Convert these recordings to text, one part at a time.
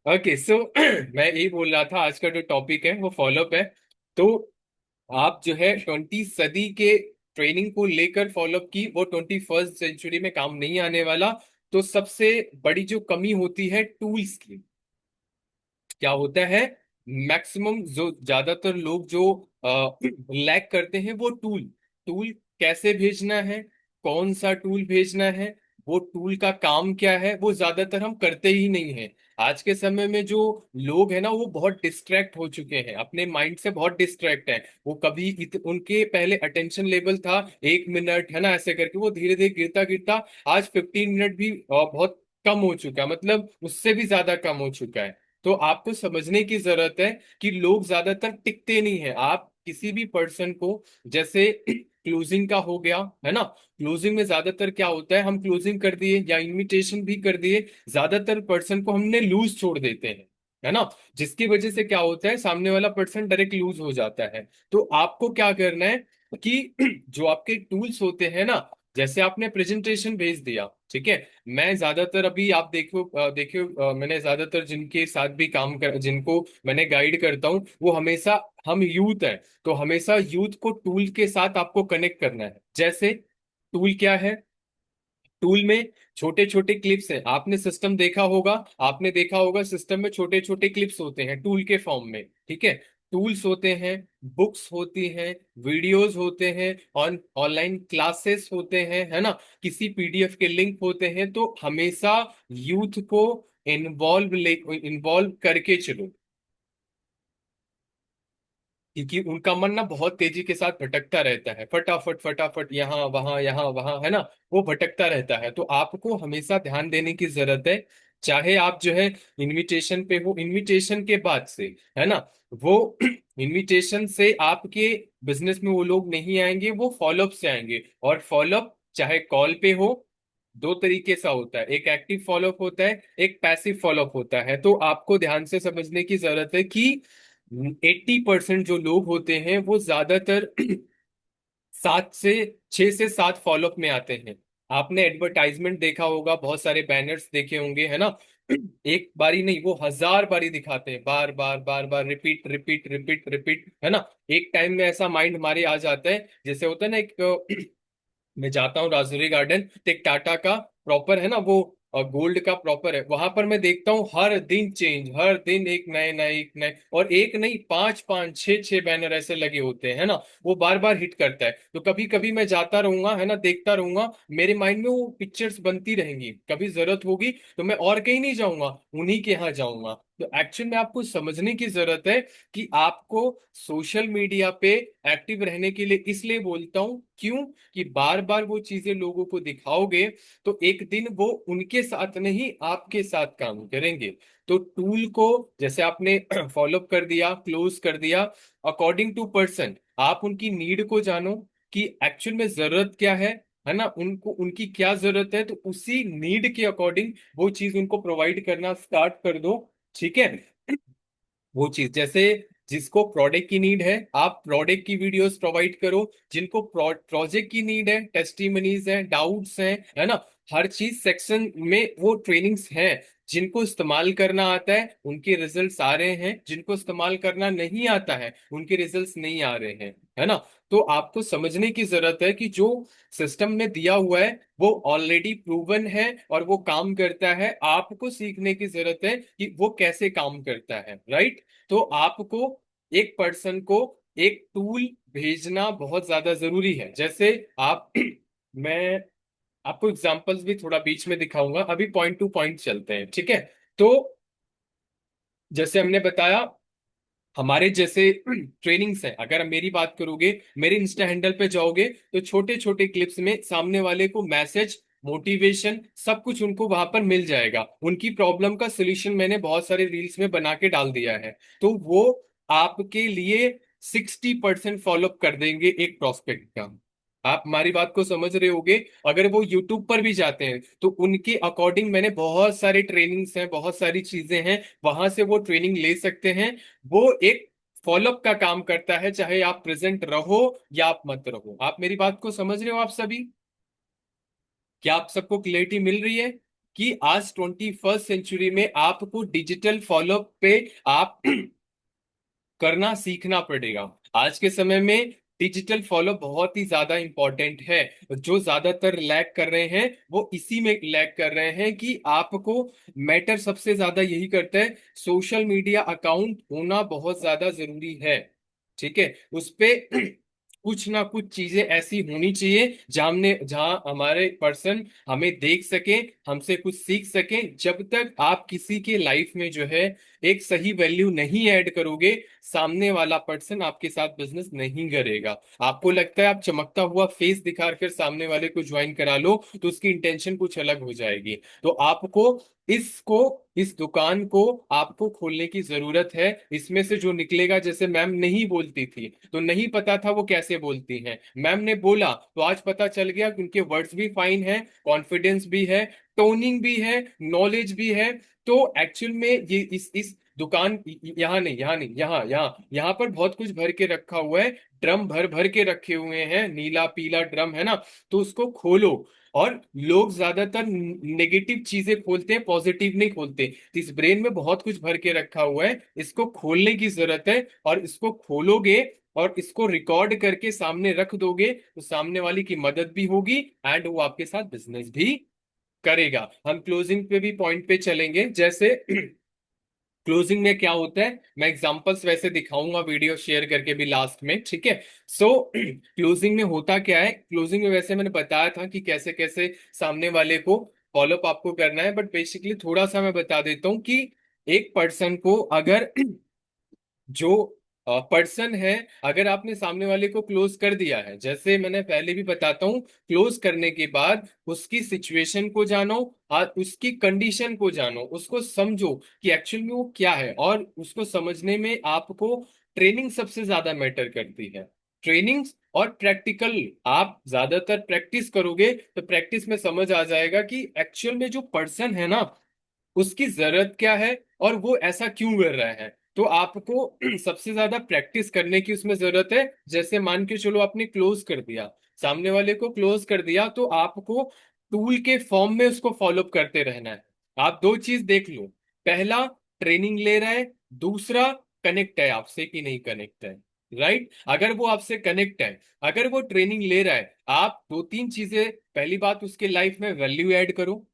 Okay so मैं यही बोल रहा था, आज का जो टॉपिक है वो फॉलोअप है। तो आप जो है 20 सदी के ट्रेनिंग को लेकर फॉलोअप की, वो 21 सेंचुरी में काम नहीं आने वाला। तो सबसे बड़ी जो कमी होती है टूल्स की, क्या होता है, मैक्सिमम जो ज्यादातर लोग जो लैक करते हैं वो टूल। टूल कैसे भेजना है, कौन सा टूल भेजना है, वो टूल का काम क्या है, वो ज्यादातर हम करते ही नहीं है। आज के समय में जो लोग हैं ना, वो बहुत डिस्ट्रैक्ट हो चुके हैं, अपने माइंड से बहुत डिस्ट्रैक्ट हैं। वो कभी उनके पहले अटेंशन लेवल था 1 मिनट, है ना, ऐसे करके वो धीरे धीरे गिरता गिरता आज 15 मिनट भी बहुत कम हो चुका है, मतलब उससे भी ज्यादा कम हो चुका है। तो आपको समझने की जरूरत है कि लोग ज्यादातर टिकते नहीं है। आप किसी भी पर्सन को, जैसे क्लोजिंग का हो गया, है ना, क्लोजिंग में ज्यादातर क्या होता है, हम क्लोजिंग कर दिए या इनविटेशन भी कर दिए, ज्यादातर पर्सन को हमने लूज छोड़ देते हैं, है ना। जिसकी वजह से क्या होता है, सामने वाला पर्सन डायरेक्ट लूज हो जाता है। तो आपको क्या करना है कि जो आपके टूल्स होते हैं ना, जैसे आपने प्रेजेंटेशन भेज दिया, ठीक है। मैं ज्यादातर अभी आप देखो देखियो मैंने ज्यादातर जिनके साथ भी काम कर, जिनको मैंने गाइड करता हूँ, वो हमेशा, हम यूथ है, तो हमेशा यूथ को टूल के साथ आपको कनेक्ट करना है। जैसे टूल क्या है, टूल में छोटे छोटे क्लिप्स हैं। आपने सिस्टम देखा होगा, आपने देखा होगा सिस्टम में छोटे छोटे क्लिप्स होते हैं टूल के फॉर्म में, ठीक है। टूल्स होते हैं, बुक्स होती हैं, वीडियोस होते हैं, ऑनलाइन क्लासेस होते हैं, है ना, किसी पीडीएफ के लिंक होते हैं। तो हमेशा यूथ को इन्वॉल्व करके चलो, क्योंकि उनका मन ना बहुत तेजी के साथ भटकता रहता है, फटाफट फटाफट यहाँ वहां, है ना, वो भटकता रहता है। तो आपको हमेशा ध्यान देने की जरूरत है। चाहे आप जो है इनविटेशन पे हो, इनविटेशन के बाद से, है ना, वो इनविटेशन से आपके बिजनेस में वो लोग नहीं आएंगे, वो फॉलोअप से आएंगे। और फॉलोअप चाहे कॉल पे हो, दो तरीके से होता है, एक एक्टिव फॉलोअप होता है, एक पैसिव फॉलोअप होता है। तो आपको ध्यान से समझने की जरूरत है कि 80% जो लोग होते हैं वो ज्यादातर 6 से 7 फॉलोअप में आते हैं। आपने एडवर्टाइजमेंट देखा होगा, बहुत सारे बैनर्स देखे होंगे, है ना। एक बारी नहीं, वो 1000 बारी दिखाते हैं, बार बार बार बार, रिपीट रिपीट रिपीट रिपीट, है ना। एक टाइम में ऐसा माइंड हमारे आ जाता है, जैसे होता है ना, एक मैं जाता हूँ राजौरी गार्डन, तो एक टाटा का प्रॉपर है ना वो, गोल्ड का प्रॉपर है, वहां पर मैं देखता हूँ हर दिन चेंज, हर दिन एक नए नए एक नए, और एक नहीं, पांच पांच छह छह बैनर ऐसे लगे होते हैं, है ना। वो बार बार हिट करता है। तो कभी कभी मैं जाता रहूंगा, है ना, देखता रहूंगा, मेरे माइंड में वो पिक्चर्स बनती रहेंगी, कभी जरूरत होगी तो मैं और कहीं नहीं जाऊंगा, उन्हीं के यहाँ जाऊंगा। तो एक्चुअल में आपको समझने की जरूरत है कि आपको सोशल मीडिया पे एक्टिव रहने के लिए इसलिए बोलता हूँ, क्यों, कि बार बार वो चीजें लोगों को दिखाओगे तो एक दिन वो उनके साथ नहीं, आपके साथ काम करेंगे। तो टूल को जैसे आपने फॉलोअप कर दिया, क्लोज कर दिया, अकॉर्डिंग टू पर्सन, आप उनकी नीड को जानो कि एक्चुअल में जरूरत क्या है ना, उनको उनकी क्या जरूरत है, तो उसी नीड के अकॉर्डिंग वो चीज उनको प्रोवाइड करना स्टार्ट कर दो, ठीक है। वो चीज जैसे, जिसको प्रोडक्ट की नीड है, आप प्रोडक्ट की वीडियोस प्रोवाइड करो। जिनको प्रोजेक्ट की नीड है, टेस्टिमनीज है, डाउट्स हैं, है ना, हर चीज सेक्शन में वो ट्रेनिंग्स हैं। जिनको इस्तेमाल करना आता है उनके रिजल्ट्स आ रहे हैं, जिनको इस्तेमाल करना नहीं आता है उनके रिजल्ट्स नहीं आ रहे हैं, है ना। तो आपको समझने की जरूरत है कि जो सिस्टम ने दिया हुआ है वो ऑलरेडी प्रूवन है और वो काम करता है। आपको सीखने की जरूरत है कि वो कैसे काम करता है, राइट। तो आपको एक पर्सन को एक टूल भेजना बहुत ज्यादा जरूरी है। जैसे आप मैं आपको एग्जांपल्स भी थोड़ा बीच में दिखाऊंगा, अभी पॉइंट टू पॉइंट चलते हैं, ठीक है। तो जैसे हमने बताया, हमारे जैसे ट्रेनिंग्स हैं, अगर मेरी बात करोगे, मेरे इंस्टा हैंडल पे जाओगे, तो छोटे छोटे क्लिप्स में सामने वाले को मैसेज, मोटिवेशन, सब कुछ उनको वहां पर मिल जाएगा। उनकी प्रॉब्लम का सोल्यूशन मैंने बहुत सारे रील्स में बना के डाल दिया है। तो वो आपके लिए 60% फॉलोअप कर देंगे एक प्रोस्पेक्ट का। आप हमारी बात को समझ रहे होगे। अगर वो यूट्यूब पर भी जाते हैं तो उनके अकॉर्डिंग मैंने बहुत सारे ट्रेनिंग्स हैं, बहुत सारी चीजें हैं, वहां से वो ट्रेनिंग ले सकते हैं। वो एक फॉलोअप का काम करता है, चाहे आप प्रेजेंट रहो या आप मत रहो। आप मेरी बात को समझ रहे हो आप सभी? क्या आप सबको क्लियरिटी मिल रही है? कि आज 21st सेंचुरी में आपको डिजिटल फॉलो पे आप करना सीखना पड़ेगा। आज के समय में डिजिटल फॉलो बहुत ही ज्यादा इंपॉर्टेंट है। जो ज्यादातर लैग कर रहे हैं वो इसी में लैग कर रहे हैं कि आपको मैटर सबसे ज्यादा यही करता है, सोशल मीडिया अकाउंट होना बहुत ज्यादा जरूरी है। ठीक है, उस पे कुछ ना कुछ चीजें ऐसी होनी चाहिए जहां हमारे पर्सन हमें देख सके, हमसे कुछ सीख सके। जब तक आप किसी के लाइफ में जो है एक सही वैल्यू नहीं ऐड करोगे, सामने वाला पर्सन आपके साथ बिजनेस नहीं करेगा। आपको लगता है आप चमकता हुआ फेस दिखाकर सामने वाले को ज्वाइन करा लो तो उसकी इंटेंशन कुछ अलग हो जाएगी। तो आपको इसको इस दुकान को आपको खोलने की जरूरत है। इसमें से जो निकलेगा, जैसे मैम नहीं बोलती थी तो नहीं पता था वो कैसे बोलती हैं, मैम ने बोला तो आज पता चल गया कि उनके वर्ड्स भी फाइन है, कॉन्फिडेंस भी है, टोनिंग भी है, नॉलेज भी है। तो एक्चुअल में ये इस दुकान, यहाँ नहीं, यहाँ नहीं, यहाँ पर बहुत कुछ भर के रखा हुआ है। ड्रम भर भर के रखे हुए हैं, नीला पीला ड्रम है ना। तो उसको खोलो। और लोग ज्यादातर नेगेटिव चीजें खोलते हैं, पॉजिटिव नहीं खोलते। तो इस ब्रेन में बहुत कुछ भर के रखा हुआ है, इसको खोलने की जरूरत है। और इसको खोलोगे और इसको रिकॉर्ड करके सामने रख दोगे तो सामने वाले की मदद भी होगी एंड वो आपके साथ बिजनेस भी करेगा। हम क्लोजिंग पे भी पॉइंट पे चलेंगे। जैसे क्लोजिंग में क्या होता है, मैं एग्जांपल्स वैसे दिखाऊंगा वीडियो शेयर करके भी लास्ट में, ठीक है। सो क्लोजिंग में होता क्या है, क्लोजिंग में वैसे मैंने बताया था कि कैसे कैसे सामने वाले को फॉलोअप आपको करना है, बट बेसिकली थोड़ा सा मैं बता देता हूँ कि एक पर्सन को अगर जो पर्सन है, अगर आपने सामने वाले को क्लोज कर दिया है, जैसे मैंने पहले भी बताता हूँ, क्लोज करने के बाद उसकी सिचुएशन को जानो और उसकी कंडीशन को जानो, उसको समझो कि एक्चुअल में वो क्या है। और उसको समझने में आपको ट्रेनिंग सबसे ज्यादा मैटर करती है। ट्रेनिंग और प्रैक्टिकल, आप ज्यादातर प्रैक्टिस करोगे तो प्रैक्टिस में समझ आ जाएगा कि एक्चुअल में जो पर्सन है ना उसकी जरूरत क्या है और वो ऐसा क्यों कर रहा है। तो आपको सबसे ज्यादा प्रैक्टिस करने की उसमें जरूरत है। जैसे मान के चलो आपने क्लोज कर दिया, सामने वाले को क्लोज कर दिया, तो आपको टूल के फॉर्म में उसको फॉलोअप करते रहना है। आप दो चीज देख लो, पहला ट्रेनिंग ले रहा है, दूसरा कनेक्ट है आपसे कि नहीं कनेक्ट है। राइट, अगर वो आपसे कनेक्ट है, अगर वो ट्रेनिंग ले रहा है, आप दो तीन चीजें, पहली बात उसके लाइफ में वैल्यू ऐड करो,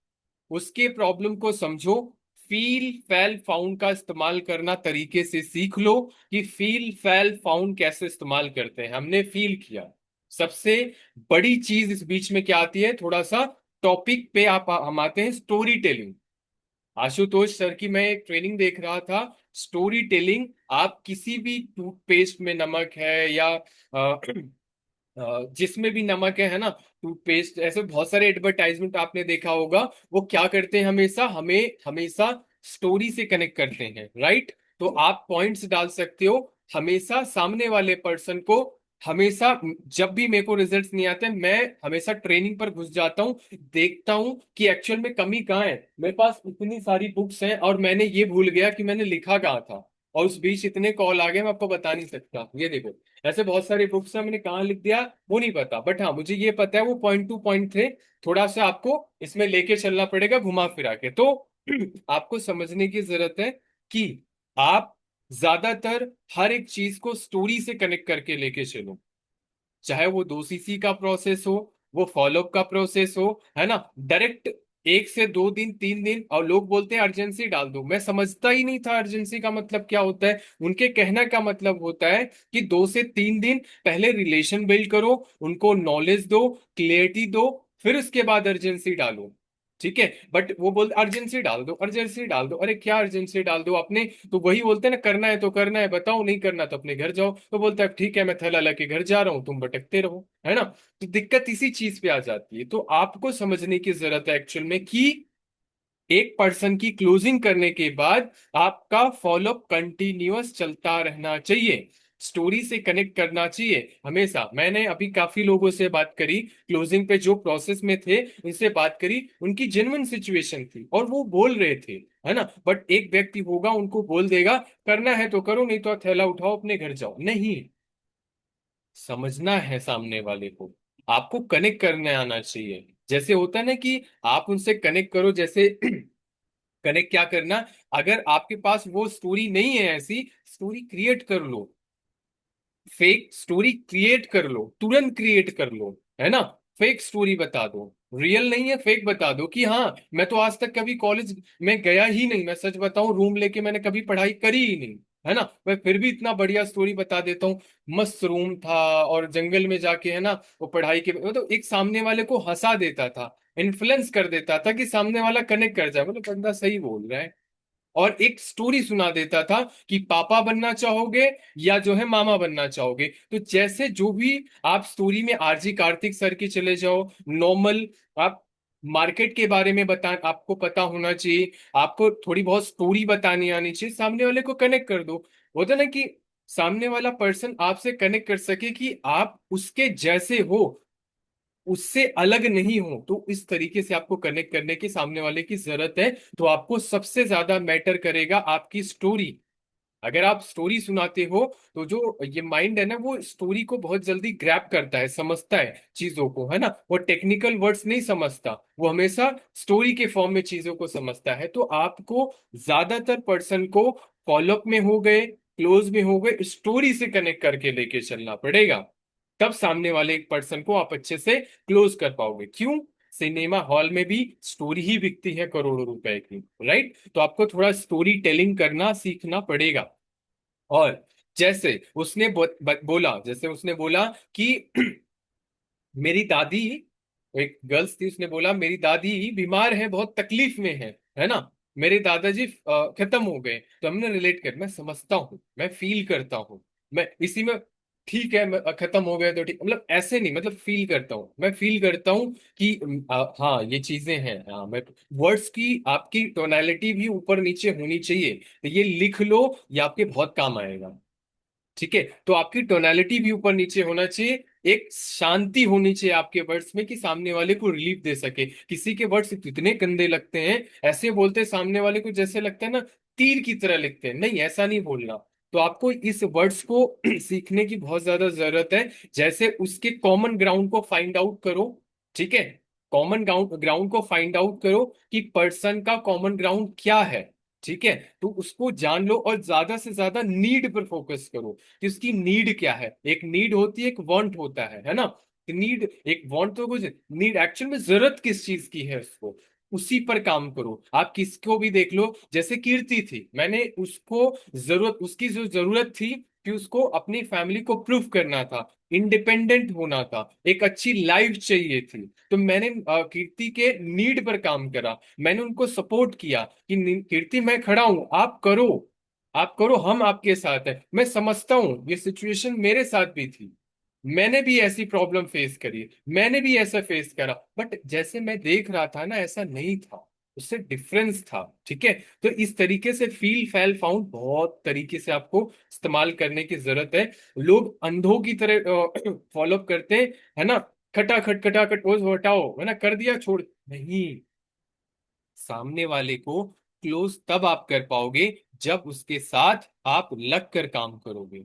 उसके प्रॉब्लम को समझो, फील फैल फाउंड का इस्तेमाल करना तरीके से सीख लो कि फील फैल फाउंड कैसे इस्तेमाल करते हैं। हमने फील किया, सबसे बड़ी चीज इस बीच में क्या आती है, थोड़ा सा टॉपिक पे आप हम आते हैं, स्टोरी टेलिंग। आशुतोष सर की मैं एक ट्रेनिंग देख रहा था, स्टोरी टेलिंग। आप किसी भी टूथपेस्ट में नमक है या जिसमें भी नमक है ना, टूथपेस्ट, ऐसे बहुत सारे एडवर्टाइजमेंट आपने देखा होगा। वो क्या करते हैं, हमेशा हमें हमेशा स्टोरी से कनेक्ट करते हैं। राइट, तो आप पॉइंट्स डाल सकते हो हमेशा सामने वाले पर्सन को। हमेशा जब भी मेरे को रिजल्ट्स नहीं आते, मैं हमेशा ट्रेनिंग पर घुस जाता हूँ, देखता हूँ कि एक्चुअल में कमी कहाँ है। मेरे पास इतनी सारी बुक्स हैं और मैंने ये भूल गया कि मैंने लिखा कहाँ था, और उस बीच इतने कॉल आ गए मैं आपको बता नहीं सकता। ये देखो, ऐसे बहुत सारे बुक्स हैं, मैंने कहाँ लिख दिया वो नहीं पता, बट हाँ मुझे ये पता है वो पॉइंट टू पॉइंट थे। थोड़ा सा आपको इसमें लेके चलना पड़ेगा घुमा फिरा के। तो आपको समझने की जरूरत है कि आप ज्यादातर हर एक चीज को स्टोरी से कनेक्ट करके लेके चलो। चाहे वो 2 सीसी का प्रोसेस हो, वो फॉलोअप का प्रोसेस हो, है ना, डायरेक्ट 1 से 2 दिन 3 दिन। और लोग बोलते हैं अर्जेंसी डाल दो, मैं समझता ही नहीं था अर्जेंसी का मतलब क्या होता है। उनके कहने का मतलब होता है कि 2 से 3 दिन पहले रिलेशन बिल्ड करो, उनको नॉलेज दो, क्लियरिटी दो, फिर उसके बाद अर्जेंसी डालो। ठीक है, बट वो बोलते अर्जेंसी डाल दो, अर्जेंसी डाल दो। अरे क्या अर्जेंसी डाल दो आपने, तो वही बोलते हैं ना, करना है तो करना है, बताओ, नहीं करना तो अपने घर जाओ। तो बोलता है ठीक है मैं थैला लेके घर जा रहा हूँ, तुम भटकते रहो, है ना। तो दिक्कत इसी चीज पे आ जाती है। तो आपको समझने की जरूरत है एक्चुअल में कि एक पर्सन की क्लोजिंग करने के बाद आपका फॉलोअप कंटिन्यूअस चलता रहना चाहिए, स्टोरी से कनेक्ट करना चाहिए हमेशा। मैंने अभी काफी लोगों से बात करी क्लोजिंग पे, जो प्रोसेस में थे उनसे बात करी, उनकी जेन्युइन सिचुएशन थी और वो बोल रहे थे, है ना। बट एक व्यक्ति होगा उनको बोल देगा करना है तो करो, नहीं तो थैला उठाओ अपने घर जाओ। नहीं, समझना है सामने वाले को, आपको कनेक्ट करने आना चाहिए। जैसे होता है ना कि आप उनसे कनेक्ट करो, जैसे कनेक्ट क्या करना, अगर आपके पास वो स्टोरी नहीं है, ऐसी स्टोरी क्रिएट कर लो, फेक स्टोरी क्रिएट कर लो, तुरंत क्रिएट कर लो, है ना। फेक स्टोरी बता दो, रियल नहीं है, फेक बता दो कि हाँ मैं तो आज तक कभी कॉलेज में गया ही नहीं, मैं सच बताऊं रूम लेके मैंने कभी पढ़ाई करी ही नहीं, है ना, मैं फिर भी इतना बढ़िया स्टोरी बता देता हूँ। मस्त रूम था और जंगल में जाके, है ना, वो पढ़ाई के वो तो एक सामने वाले को हंसा देता था, इन्फ्लुएंस कर देता था कि सामने वाला कनेक्ट कर जाए, मतलब बंदा सही बोल रहा है। और एक स्टोरी सुना देता था कि पापा बनना चाहोगे या जो है मामा बनना चाहोगे, तो जैसे जो भी आप स्टोरी में आरजी कार्तिक सर की चले जाओ, नॉर्मल आप मार्केट के बारे में बता, आपको पता होना चाहिए, आपको थोड़ी बहुत स्टोरी बतानी आनी चाहिए, सामने वाले को कनेक्ट कर दो। होता ना कि सामने वाला पर्सन आपसे कनेक्ट कर सके कि आप उसके जैसे हो, उससे अलग नहीं हो, तो इस तरीके से आपको कनेक्ट करने की सामने वाले की जरूरत है। तो आपको सबसे ज्यादा मैटर करेगा आपकी स्टोरी। अगर आप स्टोरी सुनाते हो तो जो ये माइंड है ना, वो स्टोरी को बहुत जल्दी ग्रैब करता है, समझता है चीजों को, है ना, वो टेक्निकल वर्ड्स नहीं समझता, वो हमेशा स्टोरी के फॉर्म में चीजों को समझता है। तो आपको ज्यादातर पर्सन को फॉलोअप में हो गए, क्लोज में हो गए, स्टोरी से कनेक्ट करके लेके चलना पड़ेगा, तब सामने वाले एक पर्सन को आप अच्छे से क्लोज कर पाओगे। क्यों? सिनेमा हॉल में भी स्टोरी ही बिकती है करोड़ों रुपए की, राइट। तो आपको थोड़ा स्टोरी टेलिंग करना सीखना पड़ेगा। और जैसे उसने बोला, जैसे उसने बोला कि मेरी दादी, एक गर्ल्स थी, उसने बोला मेरी दादी बीमार है, बहुत तकलीफ में है ना, मेरे दादाजी खत्म हो गए, तो हमने रिलेट कर, मैं समझता हूँ, मैं फील करता हूँ, मैं इसी में, ठीक है खत्म हो गए तो ठीक, मतलब ऐसे नहीं, मतलब फील करता हूँ, मैं फील करता हूँ कि हाँ ये चीजें हैं, हाँ मैं, वर्ड्स की आपकी टोनालिटी भी ऊपर नीचे होनी चाहिए, तो ये लिख लो, ये आपके बहुत काम आएगा। ठीक है, तो आपकी टोनालिटी भी ऊपर नीचे होना चाहिए, एक शांति होनी चाहिए आपके वर्ड्स में कि सामने वाले को रिलीफ दे सके। किसी के वर्ड्स इतने गंदे लगते हैं, ऐसे बोलते हैं सामने वाले को जैसे लगता है ना तीर की तरह लिखते हैं, नहीं ऐसा नहीं बोलना। तो आपको इस वर्ड्स को सीखने की बहुत ज्यादा जरूरत है। जैसे उसके कॉमन ग्राउंड को फाइंड आउट करो, ठीक है, कॉमन ग्राउंड ग्राउंड को फाइंड आउट करो कि पर्सन का कॉमन ग्राउंड क्या है, ठीक है, तो उसको जान लो और ज्यादा से ज्यादा नीड पर फोकस करो कि उसकी नीड क्या है। एक नीड होती है, एक वांट होता है ना। नीड एक वांट तो कुछ, नीड एक्चुअल में जरूरत किस चीज की है उसको, उसी पर काम करो। आप किसको भी देख लो, जैसे कीर्ति थी, मैंने उसको जरूरत, उसकी जो जरूरत थी कि उसको अपनी फैमिली को प्रूफ करना था, इंडिपेंडेंट होना था, एक अच्छी लाइफ चाहिए थी, तो मैंने कीर्ति के नीड पर काम करा, मैंने उनको सपोर्ट किया कि कीर्ति मैं खड़ा हूं, आप करो, आप करो, हम आपके साथ हैं। मैं समझता हूं ये सिचुएशन मेरे साथ भी थी, मैंने भी ऐसी प्रॉब्लम फेस करी, मैंने भी ऐसा फेस करा, बट जैसे मैं देख रहा था ना ऐसा नहीं था, उससे डिफरेंस था, ठीक है। तो इस तरीके से फील फैल फाउंड बहुत तरीके से आपको इस्तेमाल करने की जरूरत है। लोग अंधों की तरह फॉलो करते हैं, है ना, खटाखट खटाखट वो हटाओ, है ना, कर दिया छोड़, नहीं, सामने वाले को क्लोज तब आप कर पाओगे जब उसके साथ आप लग कर काम करोगे।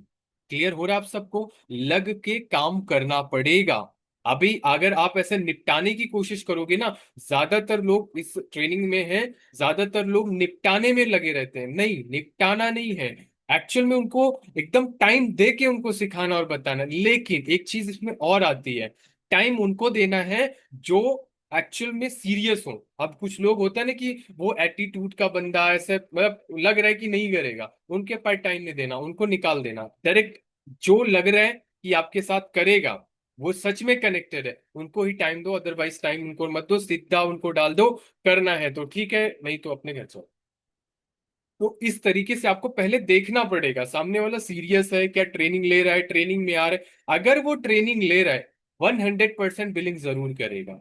क्लियर हो रहा है आप सबको? लग के काम करना पड़ेगा। अभी अगर आप ऐसे निपटाने की कोशिश करोगे ना, ज्यादातर लोग इस ट्रेनिंग में हैं, ज्यादातर लोग निपटाने में लगे रहते हैं, नहीं निपटाना नहीं है, एक्चुअल में उनको एकदम टाइम दे के उनको सिखाना और बताना। लेकिन एक चीज इसमें और आती है, टाइम उनको देना है जो एक्चुअल में सीरियस हो। अब कुछ लोग होता है ना कि वो एटीट्यूड का बंदा ऐसे, मतलब लग रहा है कि नहीं करेगा, उनके पास टाइम नहीं देना, उनको निकाल देना डायरेक्ट। जो लग रहा है कि आपके साथ करेगा, वो सच में कनेक्टेड है, उनको ही टाइम दो, अदरवाइज टाइम उनको मत दो, सीधा उनको डाल दो, करना है तो ठीक है, नहीं तो अपने घर चलो। तो इस तरीके से आपको पहले देखना पड़ेगा सामने वाला सीरियस है क्या, ट्रेनिंग ले रहा है, ट्रेनिंग में आ रहा है। अगर वो ट्रेनिंग ले रहा है 100% बिलिंग जरूर करेगा,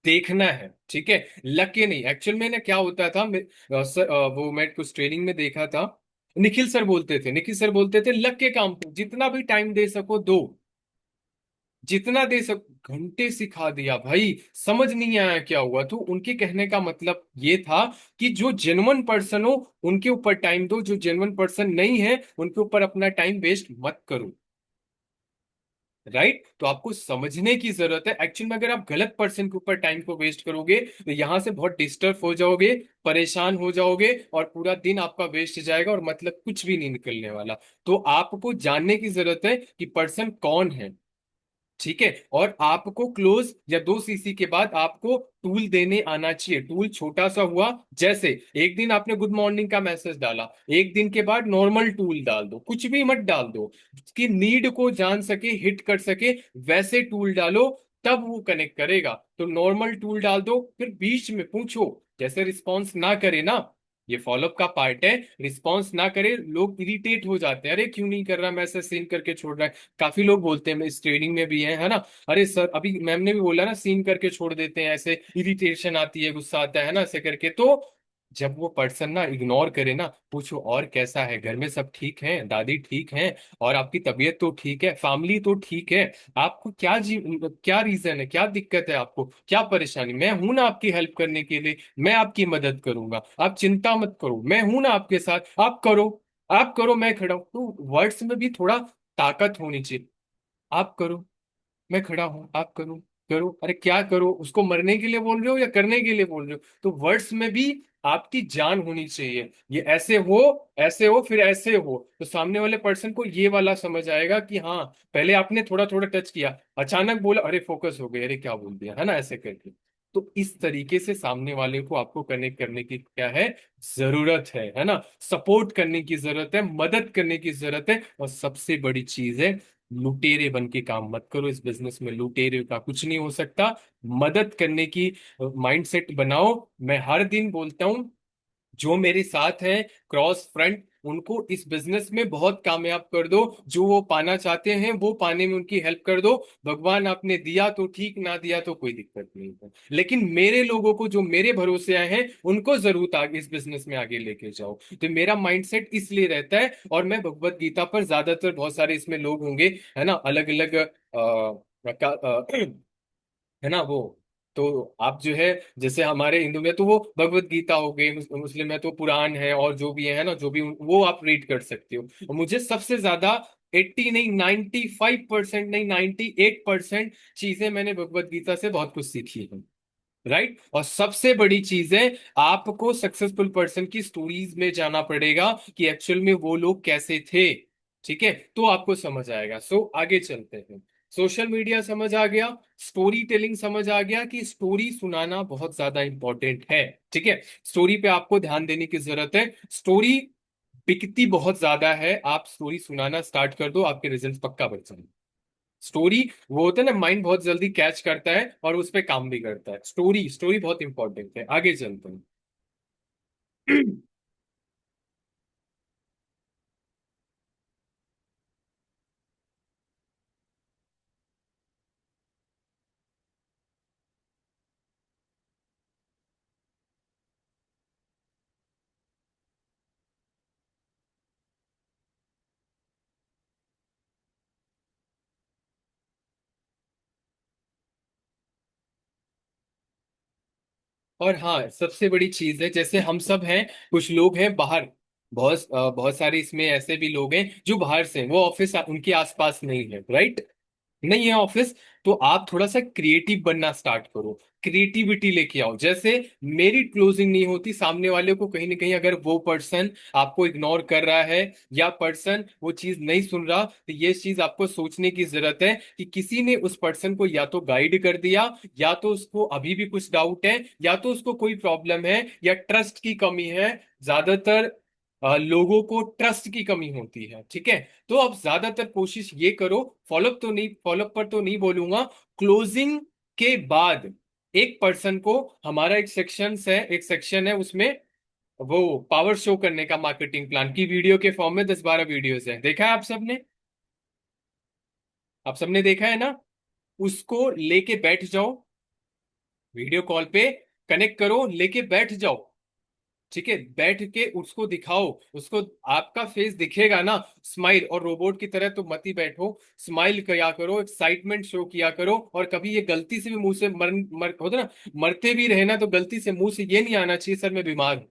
देखना है, ठीक है, लके नहीं। एक्चुअल में ना क्या होता था, वो मैं कुछ ट्रेनिंग में देखा था, निखिल सर बोलते थे, निखिल सर बोलते थे लग के काम करो, जितना भी टाइम दे सको दो, जितना दे सको, घंटे सिखा दिया भाई, समझ नहीं आया क्या हुआ, तो उनके कहने का मतलब ये था कि जो जेन्युइन पर्सन हो उनके ऊपर टाइम दो, जो जेन्युइन पर्सन नहीं है उनके ऊपर अपना टाइम वेस्ट मत करो। राइट? तो आपको समझने की जरूरत है। एक्चुअल में अगर आप गलत पर्सन के ऊपर टाइम को वेस्ट करोगे तो यहां से बहुत डिस्टर्ब हो जाओगे, परेशान हो जाओगे, और पूरा दिन आपका वेस्ट जाएगा और मतलब कुछ भी नहीं निकलने वाला। तो आपको जानने की जरूरत है कि पर्सन कौन है। ठीक है? और आपको क्लोज या 2 सीसी के बाद आपको टूल देने आना चाहिए। टूल छोटा सा हुआ, जैसे एक दिन आपने गुड मॉर्निंग का मैसेज डाला, एक दिन के बाद नॉर्मल टूल डाल दो, कुछ भी मत डाल दो, उसकी नीड को जान सके, हिट कर सके, वैसे टूल डालो, तब वो कनेक्ट करेगा। तो नॉर्मल टूल डाल दो, फिर बीच में पूछो। जैसे रिस्पॉन्स ना करे ना, ये फॉलोअप का पार्ट है, रिस्पॉन्स ना करे लोग इरिटेट हो जाते हैं, अरे क्यों नहीं कर रहा, मैसेज सीन करके छोड़ रहा है। काफी लोग बोलते हैं, इस ट्रेनिंग में भी है ना, अरे सर, अभी मैम ने भी बोला ना, सीन करके छोड़ देते हैं, ऐसे इरिटेशन आती है, गुस्सा आता है ना, ऐसे करके। तो जब वो पर्सन ना इग्नोर करे ना, पूछो और कैसा है, घर में सब ठीक है, दादी ठीक है, और आपकी तबीयत तो ठीक है, फैमिली तो ठीक है, आपको क्या रीजन है, क्या दिक्कत है, आपको क्या परेशानी, मैं हूं ना आपकी हेल्प करने के लिए, मैं आपकी मदद करूंगा, आप चिंता मत करो, मैं हूं ना आपके साथ, आप करो, आप करो, मैं खड़ा हूं। तो वर्ड्स में भी थोड़ा ताकत होनी चाहिए। आप करो, मैं खड़ा हूं, आप करो। करो, अरे क्या करो, उसको मरने के लिए बोल रहे हो या करने के लिए बोल रहे हो? तो वर्ड्स में भी आपकी जान होनी चाहिए। ये ऐसे हो, ऐसे हो, फिर ऐसे हो, तो सामने वाले पर्सन को ये वाला समझ आएगा कि हाँ, पहले आपने थोड़ा थोड़ा टच किया, अचानक बोला, अरे फोकस हो गए, अरे क्या बोल दिया, है ना, ऐसे करके। तो इस तरीके से सामने वाले को आपको कनेक्ट करने की क्या है, जरूरत है ना, सपोर्ट करने की जरूरत है, मदद करने की जरूरत है। और सबसे बड़ी चीज है, लुटेरे बन के काम मत करो इस बिजनेस में, लुटेरे का कुछ नहीं हो सकता। मदद करने की माइंडसेट बनाओ। मैं हर दिन बोलता हूँ, जो मेरे साथ हैं क्रॉस फ्रंट, उनको इस बिजनेस में बहुत कामयाब कर दो, जो वो पाना चाहते हैं वो पाने में उनकी हेल्प कर दो। भगवान आपने दिया तो ठीक, ना दिया तो कोई दिक्कत नहीं है, लेकिन मेरे लोगों को, जो मेरे भरोसे आए हैं, उनको जरूर आगे इस बिजनेस में आगे लेके जाओ। तो मेरा माइंडसेट इसलिए रहता है। और मैं भगवत गीता पर, ज्यादातर बहुत सारे इसमें लोग होंगे, है ना, अलग अलग है ना वो, तो आप जो है, जैसे हमारे हिंदू में तो वो भगवत गीता हो गई, मुस्लिम में तो पुराण है, और जो भी है ना, जो भी वो आप रीड कर सकते हो। और मुझे सबसे ज्यादा 80 नहीं, 95% नहीं, 98% चीजें मैंने भगवत गीता से बहुत कुछ सीखी है। राइट? और सबसे बड़ी चीज है, आपको सक्सेसफुल पर्सन की स्टोरीज में जाना पड़ेगा कि एक्चुअल में वो लोग कैसे थे। ठीक है? तो आपको समझ आएगा। सो आगे चलते हैं। सोशल मीडिया समझ आ गया, स्टोरी टेलिंग समझ आ गया कि स्टोरी सुनाना बहुत ज्यादा इंपॉर्टेंट है। ठीक है? स्टोरी पे आपको ध्यान देने की जरूरत है। स्टोरी बिकती बहुत ज्यादा है, आप स्टोरी सुनाना स्टार्ट कर दो, आपके रिजल्ट पक्का बढ़ जाएंगे। स्टोरी, वो होता है ना, माइंड बहुत जल्दी कैच करता है और उस पर काम भी करता है। स्टोरी स्टोरी बहुत इंपॉर्टेंट है। आगे चलते हैं। और हाँ, सबसे बड़ी चीज है, जैसे हम सब हैं, कुछ लोग हैं बाहर, बहुत सारे इसमें ऐसे भी लोग हैं जो बाहर से हैं, वो ऑफिस उनके आसपास नहीं है, राइट? नहीं है ऑफिस। तो आप थोड़ा सा क्रिएटिव बनना स्टार्ट करो, क्रिएटिविटी लेके आओ। जैसे मेरी क्लोजिंग नहीं होती, सामने वाले को कहीं ना कहीं अगर वो पर्सन आपको इग्नोर कर रहा है, या पर्सन वो चीज नहीं सुन रहा, तो ये चीज आपको सोचने की जरूरत है कि किसी ने उस पर्सन को या तो गाइड कर दिया, या तो उसको अभी भी कुछ डाउट है, या तो उसको कोई प्रॉब्लम है, या ट्रस्ट की कमी है। ज्यादातर लोगों को ट्रस्ट की कमी होती है। ठीक है? तो अब ज्यादातर कोशिश ये करो, फॉलोअप तो नहीं, फॉलोअप पर तो नहीं बोलूंगा, क्लोजिंग के बाद एक पर्सन को, हमारा एक सेक्शन है उसमें, वो पावर शो करने का, मार्केटिंग प्लान की वीडियो के फॉर्म में 10-12 वीडियोस है, देखा है आप सबने? आप सबने देखा है ना? उसको लेके बैठ जाओ, वीडियो कॉल पे कनेक्ट करो, लेके बैठ जाओ। ठीक है? बैठ के उसको दिखाओ, उसको आपका फेस दिखेगा ना, स्माइल, और रोबोट की तरह तो मत ही बैठो, स्माइल किया करो, एक्साइटमेंट शो किया करो। और कभी ये गलती से भी मुंह से होता ना, मरते भी रहे ना, तो गलती से मुंह से ये नहीं आना चाहिए, सर मैं बीमार हूं।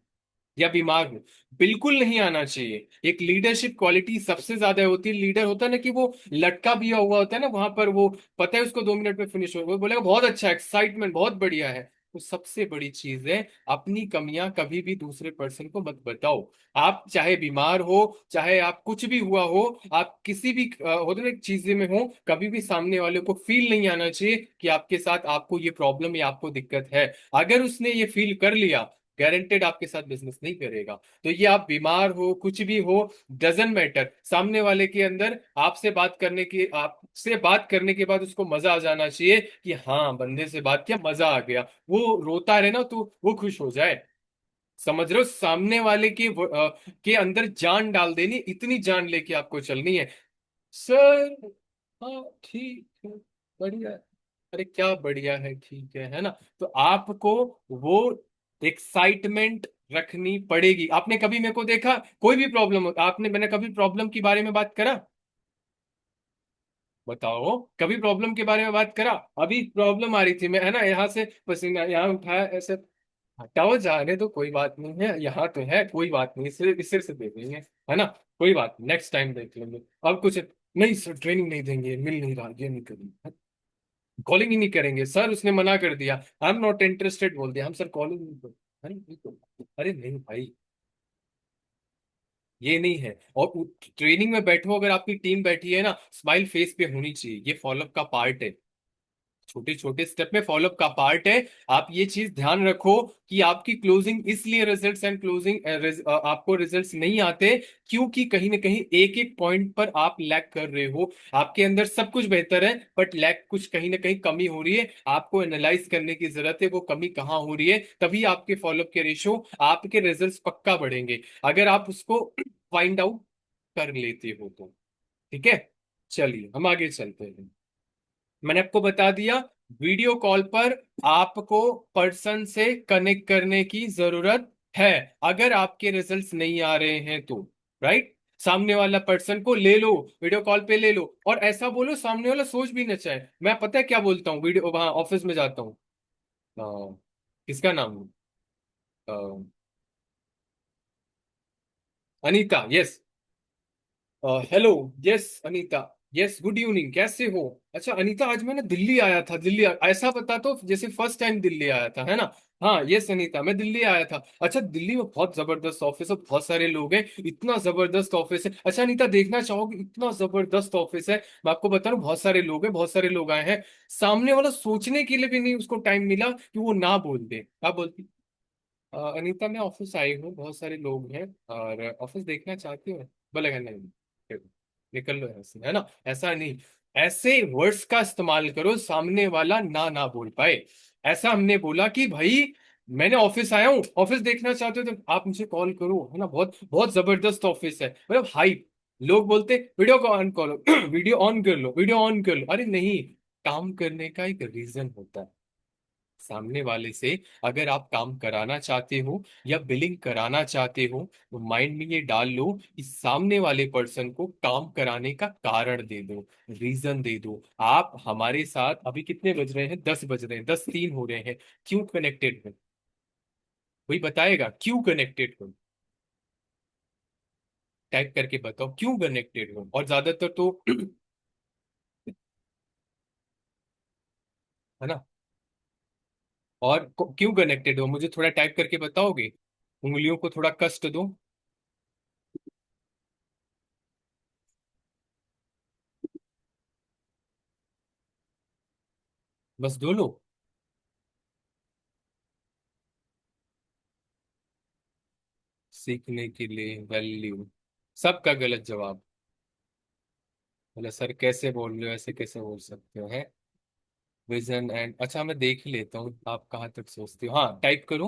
या बीमार हो, बिल्कुल नहीं आना चाहिए। एक लीडरशिप क्वालिटी सबसे ज्यादा होती है, लीडर होता है ना कि वो लटका भी हुआ होता है ना वहां पर, वो पता है उसको 2 मिनट में फिनिश हो, वो बोलेगा बहुत अच्छा, एक्साइटमेंट बहुत बढ़िया है। तो सबसे बड़ी चीज है, अपनी कमियां कभी भी दूसरे पर्सन को मत बताओ। आप चाहे बीमार हो, चाहे आप कुछ भी हुआ हो, आप किसी भी होते ना चीज में हो, कभी भी सामने वाले को फील नहीं आना चाहिए कि आपके साथ आपको ये प्रॉब्लम या आपको दिक्कत है। अगर उसने ये फील कर लिया, गारंटेड आपके साथ बिजनेस नहीं करेगा। तो ये आप बीमार हो, कुछ भी हो, डजेंट मैटर, सामने वाले के अंदर आपसे बात करने के बाद उसको मजा आ जाना चाहिए कि हाँ बंदे से बात किया, मजा आ गया, वो रोता रहे ना तो वो खुश हो जाए। समझ रहे हो, सामने वाले के अंदर जान डाल देनी, इतनी जान लेके आपको चलनी है। सर, हाँ ठीक है, बढ़िया है। अरे क्या बढ़िया है, ठीक है ना? तो आपको वो एक्साइटमेंट रखनी पड़ेगी। आपने कभी मेरे को देखा कोई भी प्रॉब्लम हो, आपने मैंने कभी प्रॉब्लम के बारे में बात करा? बताओ, कभी प्रॉब्लम के बारे में बात करा? अभी प्रॉब्लम आ रही थी, मैं है ना यहाँ से पसीना यहाँ उठाया ऐसे, हटाओ जाने दो, कोई बात नहीं है, यहाँ तो है, कोई बात नहीं, सिर से दे देंगे, है ना? कोई बात, नेक्स्ट टाइम देख लेंगे। अब कुछ नहीं सर, ट्रेनिंग नहीं देंगे, मिल नहीं रहा, ये नहीं करेंगे, कॉलिंग ही नहीं करेंगे सर, उसने मना कर दिया, आई एम नॉट इंटरेस्टेड बोल दिया हम सर, कॉलिंग नहीं करेंगे। अरे नहीं अरे नहीं भाई, ये नहीं है। और ट्रेनिंग में बैठो, अगर आपकी टीम बैठी है ना, स्माइल फेस पे होनी चाहिए, ये फॉलोअप का पार्ट है, छोटे छोटे स्टेप में फॉलोअप का पार्ट है। आप ये चीज ध्यान रखो कि आपकी क्लोजिंग इसलिए रिजल्ट्स एंड क्लोजिंग आपको रिजल्ट्स नहीं आते क्योंकि कहीं ना कहीं एक एक पॉइंट पर आप लैग कर रहे हो। आपके अंदर सब कुछ बेहतर है, बट लैग कुछ कहीं ना कहीं कमी हो रही है, आपको एनालाइज करने की जरूरत है वो कमी कहाँ हो रही है, तभी आपके फॉलोअप के रेशो, आपके रिजल्ट्स पक्का बढ़ेंगे, अगर आप उसको फाइंड आउट कर लेते हो तो। ठीक है, चलिए हम आगे चलते हैं। मैंने आपको बता दिया, वीडियो कॉल पर आपको पर्सन से कनेक्ट करने की जरूरत है, अगर आपके रिजल्ट्स नहीं आ रहे हैं तो। राइट, सामने वाला पर्सन को ले लो, वीडियो कॉल पे ले लो, और ऐसा बोलो सामने वाला सोच भी न चाहे। मैं पता है क्या बोलता हूँ, वीडियो वहां ऑफिस में जाता हूँ, किसका नाम है? Uh, Anita, yes. Hello, yes Anita, yes good evening, कैसे हो? अच्छा अनीता, आज मैं ना दिल्ली आया था, ऐसा बता तो जैसे फर्स्ट टाइम दिल्ली आया था, है ना? हाँ यस अनीता, मैं दिल्ली आया था। अच्छा, दिल्ली में बहुत जबरदस्त ऑफिस है, बहुत सारे लोग हैं, इतना जबरदस्त ऑफिस है। अच्छा अनीता, देखना चाहोगे, इतना जबरदस्त ऑफिस है, मैं आपको बता रहा हूँ, बहुत सारे लोग हैं, बहुत सारे लोग आए हैं। सामने वाला सोचने के लिए भी नहीं उसको टाइम मिला कि वो ना बोल दे। आप बोलती, अनीता मैं ऑफिस आई हूँ, बहुत सारे लोग हैं और ऑफिस देखना चाहती हूँ। बोलेगा नहीं, फिर निकल लो ऐसे, है ना? ऐसा नहीं, ऐसे वर्ड्स का इस्तेमाल करो सामने वाला ना ना बोल पाए। ऐसा हमने बोला कि भाई मैंने ऑफिस आया हूँ, ऑफिस देखना चाहते हो तो आप मुझे कॉल करो, है ना? बहुत बहुत जबरदस्त ऑफिस है, मतलब हाई। लोग बोलते वीडियो को ऑन करो, वीडियो ऑन कर लो, वीडियो ऑन कर लो, अरे नहीं, काम करने का एक रीजन होता है। सामने वाले से अगर आप काम कराना चाहते हो या बिलिंग कराना चाहते हो, तो माइंड में ये डाल लो कि सामने वाले पर्सन को काम कराने का कारण दे दो, रीजन दे दो। आप हमारे साथ अभी कितने बज रहे हैं? 10 बज रहे हैं, 10:03 हो रहे हैं, क्यों कनेक्टेड हो? कोई बताएगा क्यों कनेक्टेड हो? टाइप करके बताओ क्यों कनेक्टेड हो, और ज्यादातर तो है ना? और क्यों कनेक्टेड हो, मुझे थोड़ा टाइप करके बताओगे? उंगलियों को थोड़ा कष्ट दो। बस दो लो। सीखने के लिए वैल्यू, सबका गलत जवाब। बोले सर कैसे बोल रहे हो, ऐसे कैसे बोल सकते हो, है? विजन एंड, अच्छा मैं देख ही लेता हूँ आप कहाँ तक सोचते हो। हाँ टाइप करो,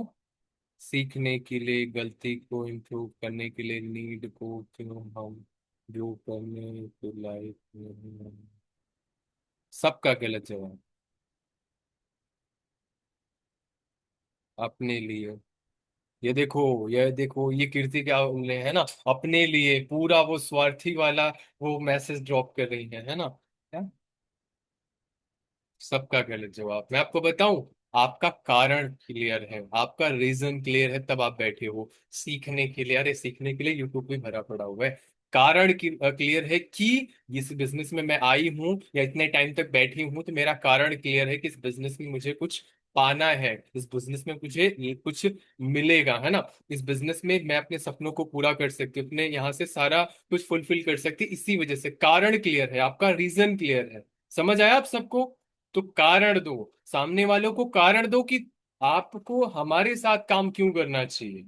सीखने के लिए, गलती को इम्प्रूव करने के लिए, नीड को क्यों हम जो करने तो लाइफ में, सबका गलत जवाब। अपने लिए, ये देखो ये कीर्ति क्या बोले है ना, अपने लिए, पूरा वो स्वार्थी वाला वो मैसेज ड्रॉप कर रही है ना? क्या? सबका गलत जवाब, मैं आपको बताऊं, आपका कारण क्लियर है, आपका रीजन क्लियर है, तब आप बैठे हो सीखने के लिए। अरे सीखने के लिए यूट्यूब भी भरा पड़ा हुआ है। कारण क्लियर है कि इस बिजनेस में मैं आई हूं या इतने टाइम तक बैठी हूं, तो मेरा कारण क्लियर है कि इस बिजनेस में मुझे कुछ पाना है, इस बिजनेस में मुझे ये कुछ मिलेगा, है ना। इस बिजनेस में मैं अपने सपनों को पूरा कर सकती हूँ, अपने यहाँ से सारा कुछ फुलफिल कर सकती, इसी वजह से कारण क्लियर है, आपका रीजन क्लियर है। समझ आया आप सबको? तो कारण दो, सामने वालों को कारण दो कि आपको हमारे साथ काम क्यों करना चाहिए।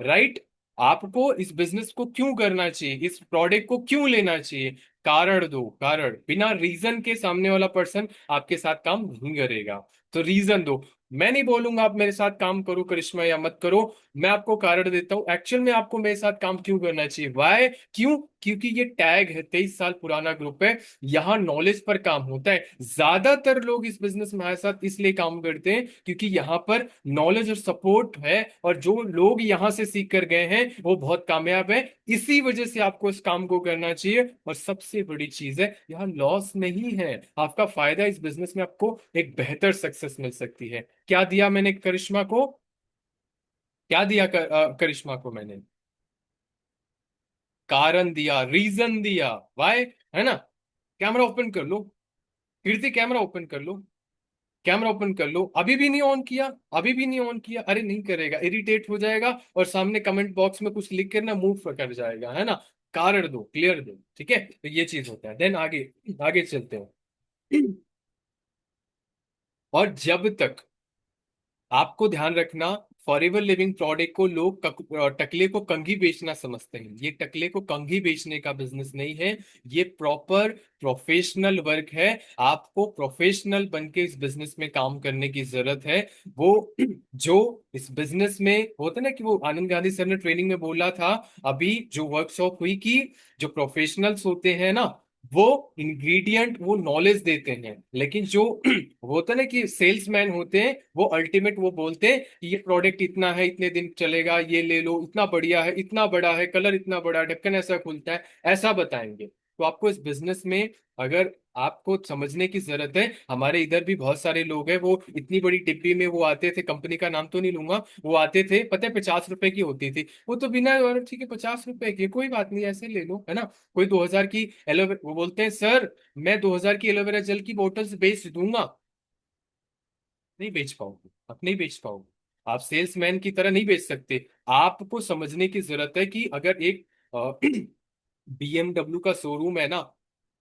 राइट? आपको इस बिजनेस को क्यों करना चाहिए, इस प्रोडक्ट को क्यों लेना चाहिए। कारण दो, कारण। बिना रीजन के सामने वाला पर्सन आपके साथ काम नहीं करेगा। तो रीजन दो। मैं नहीं बोलूंगा आप मेरे साथ काम करो करिश्मा या मत करो, मैं आपको कारण देता हूं एक्चुअल में आपको मेरे साथ काम क्यों करना चाहिए। वाई? क्यों? क्योंकि ये टैग है, 23 साल पुराना ग्रुप है, यहाँ नॉलेज पर काम होता है। ज्यादातर लोग इस बिजनेस में हमारे साथ इसलिए काम करते हैं क्योंकि यहाँ पर नॉलेज और सपोर्ट है, और जो लोग यहाँ से सीख कर गए हैं वो बहुत कामयाब है। इसी वजह से आपको इस काम को करना चाहिए। और सबसे बड़ी चीज है, यहाँ लॉस नहीं है, आपका फायदा। इस बिजनेस में आपको एक बेहतर सक्सेस मिल सकती है। क्या दिया मैंने करिश्मा को? क्या दिया करिश्मा को मैंने? कारण दिया, रीजन दिया। वाई? है ना। कैमरा ओपन कर लो, कीर्ति कैमरा ओपन कर लो। कैमरा ओपन कर लो। अभी भी नहीं ऑन किया? अभी भी नहीं ऑन किया? अरे नहीं करेगा, इरिटेट हो जाएगा और सामने कमेंट बॉक्स में कुछ लिख कर ना मूव कर जाएगा, है ना। कारण दो, क्लियर दो, ठीक है। तो ये चीज होता है। देन आगे, आगे चलते हैं। और जब तक, आपको ध्यान रखना, फॉरएवर लिविंग प्रोडक्ट को लोग टकले को कंघी बेचना समझते हैं। ये टकले को कंघी बेचने का बिजनेस नहीं है, ये प्रॉपर प्रोफेशनल वर्क है। आपको प्रोफेशनल बन के इस बिजनेस में काम करने की जरूरत है। वो जो इस बिजनेस में होता है ना, कि वो आनंद गांधी सर ने ट्रेनिंग में बोला था अभी जो वर्कशॉप हुई, कि जो प्रोफेशनल्स होते हैं ना, वो इंग्रेडिएंट, वो नॉलेज देते हैं, लेकिन जो वो होता है ना कि सेल्समैन होते हैं, वो अल्टीमेट वो बोलते हैं कि ये प्रोडक्ट इतना है, इतने दिन चलेगा, ये ले लो, इतना बढ़िया है, इतना बड़ा है, कलर इतना बड़ा है, ढक्कन ऐसा खुलता है, ऐसा बताएंगे। तो आपको इस बिजनेस में, अगर आपको समझने की जरूरत है, हमारे इधर भी बहुत सारे लोग हैं, वो इतनी बड़ी डिब्बी में वो आते थे, कंपनी का नाम तो नहीं लूंगा, वो आते थे, पता है 50 रुपए की होती थी वो, तो बिना और ठीक है 50 रुपए की, कोई बात नहीं ऐसे ले लो, है ना। कोई 2000 की एलोवेरा, वो बोलते हैं सर मैं 2000 की एलोवेरा जेल की बोतल्स बेच दूंगा। नहीं बेच पाओगे, आप नहीं बेच पाओगे, आप सेल्समैन की तरह नहीं बेच सकते। आपको समझने की जरूरत है कि अगर एक बीएमडब्ल्यू का शोरूम है ना,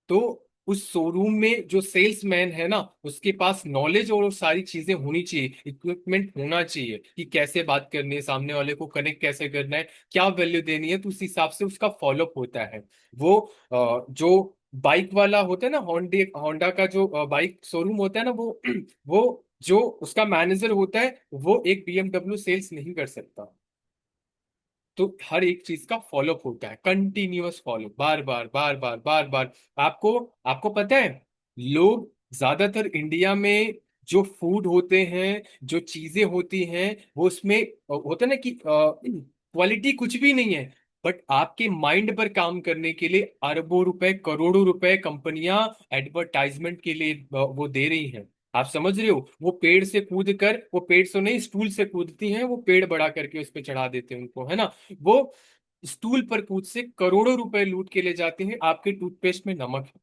तो उस शोरूम में जो सेल्समैन है ना, उसके पास नॉलेज और वो सारी चीजें होनी चाहिए, इक्विपमेंट होना चाहिए कि कैसे बात करनी है, सामने वाले को कनेक्ट कैसे करना है, क्या वैल्यू देनी है, तो उस हिसाब से उसका फॉलोअप होता है। वो जो बाइक वाला होता है ना, होंडे होंडा का जो बाइक शोरूम होता है ना, वो वो जो उसका मैनेजर होता है, वो एक बीएमडब्ल्यू सेल्स नहीं कर सकता। तो हर एक चीज का फॉलोअप होता है, कंटिन्यूअस फॉलो, बार बार बार बार बार बार। आपको आपको पता है, लोग ज्यादातर इंडिया में जो फूड होते हैं, जो चीजें होती हैं, वो उसमें होता है ना कि क्वालिटी कुछ भी नहीं है, बट आपके माइंड पर काम करने के लिए अरबों रुपए, करोड़ों रुपए कंपनियां एडवर्टाइजमेंट के लिए वो दे रही हैं। आप समझ रहे हो, वो पेड़ से कूद कर, वो पेड़ से नहीं स्टूल से कूदती हैं, वो पेड़ बड़ा करके उस पे चढ़ा देते हैं उनको, है ना। वो स्टूल पर कूद से करोड़ों रुपए लूट के ले जाते हैं, आपके टूथपेस्ट में नमक है।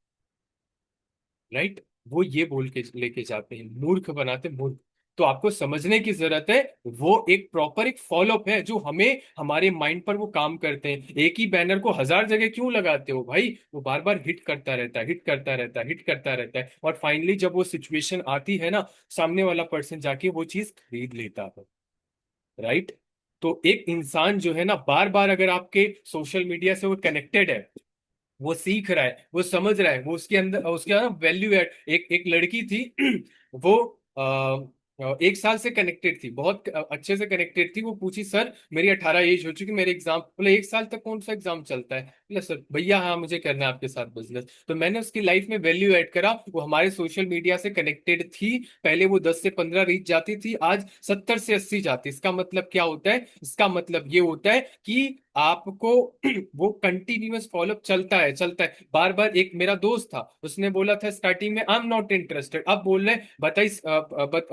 राइट? वो ये बोल के लेके जाते हैं, मूर्ख बनाते हैं, मूर्ख। तो आपको समझने की जरूरत है, वो एक प्रॉपर एक फॉलोअप है जो हमें, हमारे माइंड पर वो काम करते हैं। एक ही बैनर को 1000 जगह क्यों लगाते हो भाई, वो बार बार हिट करता रहता है, हिट करता रहता है, हिट करता रहता है, और फाइनली जब वो सिचुएशन आती है ना, सामने वाला पर्सन जाके वो चीज खरीद लेता है। राइट? तो एक इंसान जो है ना, बार बार अगर आपके सोशल मीडिया से वो कनेक्टेड है, वो सीख रहा है, वो समझ रहा है, वो उसके अंदर, उसके ना वैल्यू एड। एक एक लड़की थी वो 1 साल से कनेक्टेड थी, बहुत अच्छे से कनेक्टेड थी। वो पूछी सर मेरी 18 एज हो चुकी, मेरे एग्जाम, बोले 1 साल तक कौन सा एग्जाम चलता है, बोले सर भैया हाँ मुझे करना है आपके साथ बिजनेस। तो मैंने उसकी लाइफ में वैल्यू ऐड करा, वो हमारे सोशल मीडिया से कनेक्टेड थी। पहले वो 10 से 15 रीच जाती थी, आज 70 से 80 जाती। इसका मतलब क्या होता है? इसका मतलब ये होता है कि आपको वो कंटिन्यूअस फॉलोअप चलता है, चलता है बार बार। एक मेरा दोस्त था, उसने बोला था स्टार्टिंग में आई एम नॉट इंटरेस्टेड, अब बोल रहे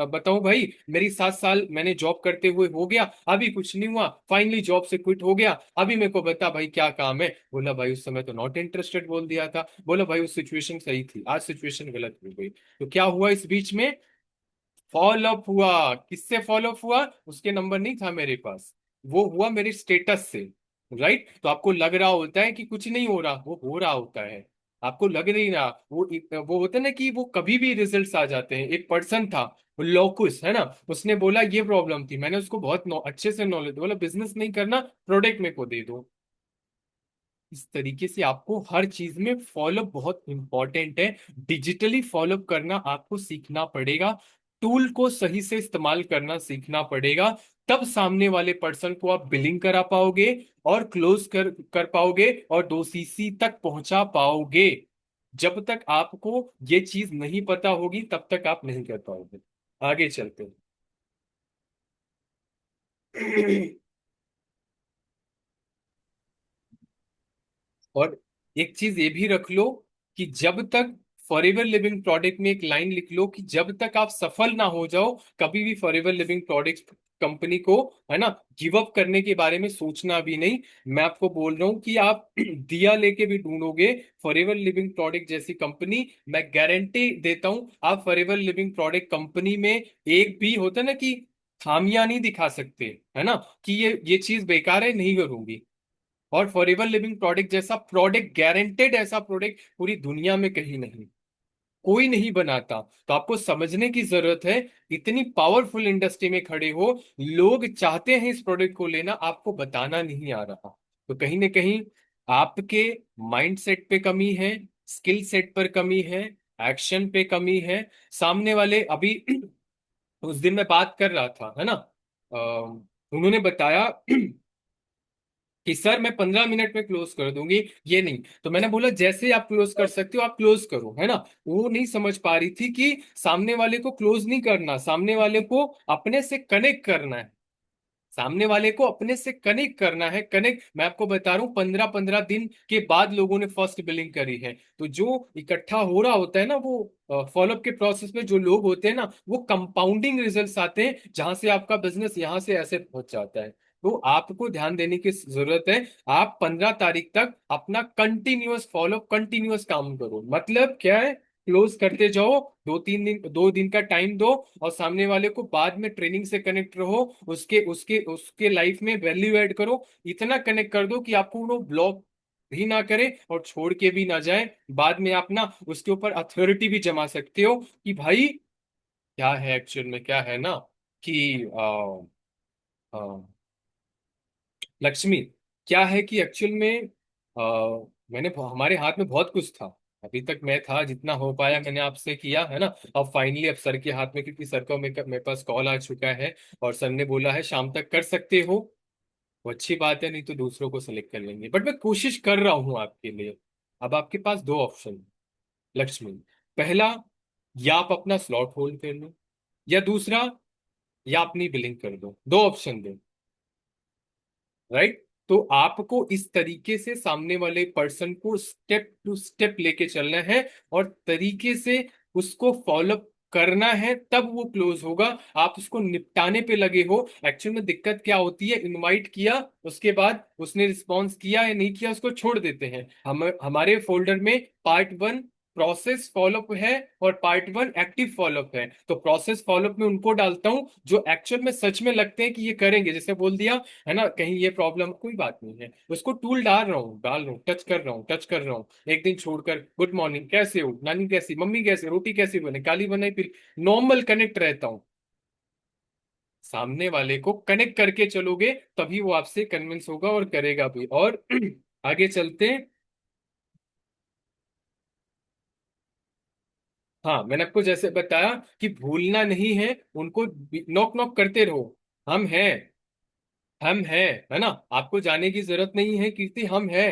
बताओ हूँ भाई, मेरी 7 साल मैंने जॉब करते हुए हो गया, अभी कुछ नहीं हुआ, फाइनली जॉब से क्विट हो गया, अभी मेरे को बता भाई क्या काम है। बोला भाई उस समय तो नॉट इंटरेस्टेड बोल दिया था। बोला भाई उस सिचुएशन सही थी, आज सिचुएशन गलत हो गई। तो क्या हुआ इस बीच में? फॉलोअप हुआ। किससे फॉलोअप हुआ? उसके नंबर नहीं था मेरे पास, वो हुआ मेरे स्टेटस से। राइट? तो आपको लग रहा होता है कि कुछ नहीं हो रहा, वो हो रहा होता है। आपको लग नहीं रहा, वो होता है ना कि वो कभी भी रिजल्ट्स आ जाते हैं। एक पर्सन था, लोकुस है ना, उसने बोला ये प्रॉब्लम थी, मैंने उसको बहुत अच्छे से नॉलेज, बोला बिजनेस नहीं करना, प्रोडक्ट मेरे को दे दो। इस तरीके से आपको हर चीज में फॉलोअप बहुत इंपॉर्टेंट है। डिजिटली फॉलोअप करना आपको सीखना पड़ेगा, टूल को सही से इस्तेमाल करना सीखना पड़ेगा। तब सामने वाले पर्सन को आप बिलिंग करा पाओगे और क्लोज कर कर पाओगे और 2 CC तक पहुंचा पाओगे। जब तक आपको ये चीज नहीं पता होगी तब तक आप नहीं कर पाओगे। आगे चलते हैं। और एक चीज ये भी रख लो कि जब तक फॉरएवर लिविंग प्रोडक्ट में एक लाइन लिख लो कि जब तक आप सफल ना हो जाओ, कभी भी फॉरएवर लिविंग प्रोडक्ट कंपनी को, है ना, गिव अप करने के बारे में सोचना भी नहीं। मैं आपको बोल रहा हूं कि आप दिया लेके भी ढूंढोगे फॉरएवर लिविंग प्रोडक्ट जैसी कंपनी, मैं गारंटी देता हूं आप फॉरएवर लिविंग प्रोडक्ट कंपनी में एक भी होता है ना कि खामियां नहीं दिखा सकते, है ना, कि ये चीज बेकार है नहीं करूंगी। और फॉरएवर लिविंग प्रोडक्ट जैसा प्रोडक्ट, गारंटेड ऐसा प्रोडक्ट पूरी दुनिया में कहीं नहीं, कोई नहीं बनाता। तो आपको समझने की जरूरत है, इतनी पावरफुल इंडस्ट्री में खड़े हो, लोग चाहते हैं इस प्रोडक्ट को लेना, आपको बताना नहीं आ रहा। तो कहीं ना कहीं आपके माइंडसेट पे कमी है, स्किल सेट पर कमी है, एक्शन पे कमी है। सामने वाले अभी उस दिन मैं बात कर रहा था, है ना, उन्होंने बताया कि सर मैं 15 मिनट में क्लोज कर दूंगी, ये नहीं। तो मैंने बोला जैसे आप क्लोज कर सकते हो आप क्लोज करो, है ना। वो नहीं समझ पा रही थी कि सामने वाले को क्लोज नहीं करना, सामने वाले को अपने से कनेक्ट करना है, सामने वाले को अपने से कनेक्ट करना है। कनेक्ट, मैं आपको बता रहा हूँ 15-15 दिन के बाद लोगों ने फर्स्ट बिलिंग करी है। तो जो इकट्ठा हो रहा होता है ना, वो फॉलोअप के प्रोसेस में जो लोग होते हैं ना, वो कंपाउंडिंग रिजल्ट्स आते हैं, जहां से आपका बिजनेस यहाँ से ऐसे पहुंच जाता है। तो आपको ध्यान देने की जरूरत है। आप 15 तारीख तक अपना कंटिन्यूअस फॉलो, कंटिन्यूअस काम करो। मतलब क्या है? क्लोज करते जाओ, 2-3 दिन, 2 दिन का टाइम दो, और सामने वाले को बाद में ट्रेनिंग से कनेक्ट रहो, उसके उसके उसके लाइफ में वैल्यू ऐड करो। इतना कनेक्ट कर दो कि आपको वो ब्लॉक भी ना करे और छोड़ के भी ना जाए। बाद में आप ना उसके ऊपर अथॉरिटी भी जमा सकते हो कि भाई क्या है एक्चुअल में, क्या है ना कि लक्ष्मी, क्या है कि एक्चुअल में मैंने हमारे हाथ में बहुत कुछ था। अभी तक मैं था, जितना हो पाया मैंने आपसे किया, है ना। अब फाइनली अब सर के हाथ में, क्योंकि सर को मेरे पास कॉल आ चुका है और सर ने बोला है शाम तक कर सकते हो। वो अच्छी बात है, नहीं तो दूसरों को सेलेक्ट कर लेंगे, बट मैं कोशिश कर रहा हूँ आपके लिए। अब आपके पास दो ऑप्शन, लक्ष्मी। पहला, या आप अपना स्लॉट होल्ड कर लो, या दूसरा, या अपनी बिलिंग कर दो। दो ऑप्शन दो, राइट। तो आपको इस तरीके से सामने वाले पर्सन को स्टेप टू स्टेप लेके चलना है और तरीके से उसको फॉलो करना है, तब वो क्लोज होगा। आप उसको निपटाने पे लगे हो। एक्चुअल में दिक्कत क्या होती है, इनवाइट किया, उसके बाद उसने रिस्पॉन्स किया या नहीं किया, उसको छोड़ देते हैं। हम हमारे फोल्डर में पार्ट 1 प्रोसेस फॉलोअप है और पार्ट 1 एक्टिव फॉलोअप है। तो प्रोसेस फॉलोअप में उनको डालता हूं जो एक्चुअल में सच में लगते हैं कि ये करेंगे, जैसे बोल दिया, है ना, कहीं ये प्रॉब्लम, कोई बात नहीं है, उसको टूल डाल रहा हूँ, टच कर रहा हूँ, टच कर रहा हूँ। एक दिन छोड़कर गुड मॉर्निंग, कैसे हो, नानी कैसी, मम्मी कैसी, रोटी कैसी बने, काली बनाई, फिर नॉर्मल कनेक्ट रहता हूँ। सामने वाले को कनेक्ट करके चलोगे तभी वो आपसे कन्विंस होगा और करेगा भी। और आगे चलते हैं। हाँ, मैंने आपको जैसे बताया कि भूलना नहीं है, उनको नॉक नॉक करते रहो। हम हैं, हम हैं, है ना। आपको जाने की जरूरत नहीं है कीर्ति, हम हैं।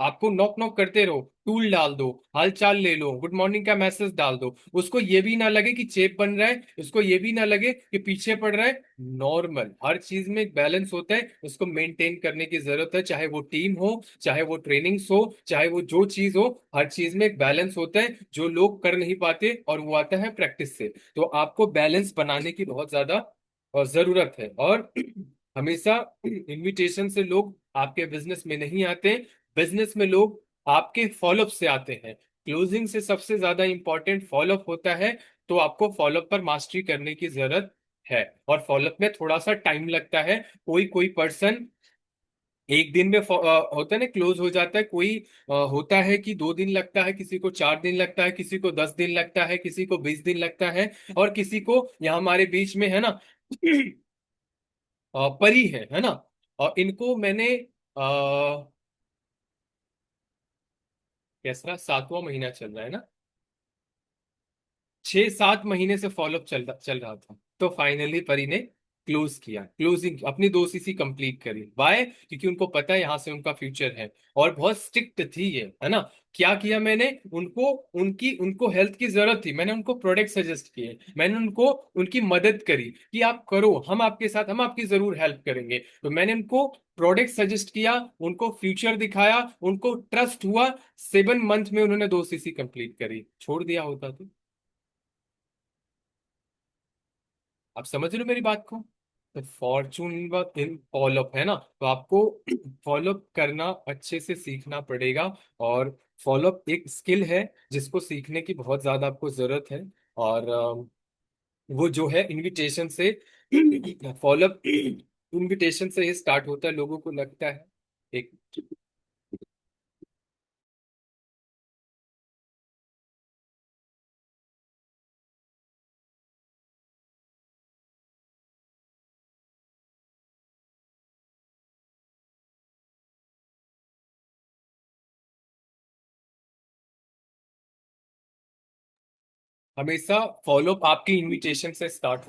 आपको नॉक नॉक करते रहो, टूल डाल दो, हाल चाल ले लो, गुड मॉर्निंग का मैसेज डाल दो, उसको ये भी ना लगे कि चेप बन रहा है, उसको ये भी ना लगे कि पीछे पड़ रहा है। नॉर्मल, हर चीज में एक बैलेंस होता है, उसको मेंटेन करने की जरूरत है, चाहे वो टीम हो, चाहे वो ट्रेनिंग्स हो, चाहे वो जो चीज हो, हर चीज में एक बैलेंस होता है जो लोग कर नहीं पाते, और वो आता है प्रैक्टिस से। तो आपको बैलेंस बनाने की बहुत ज्यादा जरूरत है। और हमेशा इनविटेशन से लोग आपके बिजनेस में नहीं आते, बिजनेस में लोग आपके फॉलोअप से आते हैं। क्लोजिंग से सबसे ज्यादा इंपॉर्टेंट फॉलोअप होता है। तो आपको फॉलोअप पर मास्टरी करने की जरूरत है, और फॉलोअप में थोड़ा सा टाइम लगता है। कोई कोई पर्सन एक दिन में होता है ना, क्लोज हो जाता है। कोई होता है कि 2 दिन लगता है, किसी को 4 दिन लगता है, किसी को 10 दिन लगता है, किसी को 20 दिन लगता है, और किसी को, यहाँ हमारे बीच में है ना, परी है ना। और इनको मैंने कैसा 7वां महीना चल रहा है ना, 6-7 महीने से फॉलोअप चल रहा था। तो फाइनली परी ने क्लोज किया, क्लोजिंग अपनी 2 सीसी कंप्लीट करी। वाई? क्योंकि उनको पता है यहाँ से उनका फ्यूचर है। और बहुत स्ट्रिक्ट थी ये, है ना। क्या किया मैंने उनको, उनको हेल्थ की जरूरत थी, मैंने उनको प्रोडक्ट सजेस्ट किए, मैंने उनको उनकी मदद करी कि आप करो, हम आपके साथ, हम आपकी जरूर हेल्प करेंगे। तो मैंने उनको प्रोडक्ट सजेस्ट किया, उनको फ्यूचर दिखाया, उनको ट्रस्ट हुआ। 7 मंथ में उन्होंने 2 सीसी कंप्लीट करी। छोड़ दिया होता तो, आप समझ रहे हो मेरी बात को। तो फॉर्चून इन फॉलोअप है ना, तो आपको फॉलोअप करना अच्छे से सीखना पड़ेगा। और फॉलोअप एक स्किल है जिसको सीखने की बहुत ज्यादा आपको जरूरत है। और वो जो है इनविटेशन से, फॉलोअप इनविटेशन से ही स्टार्ट होता है, लोगों को लगता है। एक हमेशा फॉलोअप आपकी इनविटेशन से स्टार्ट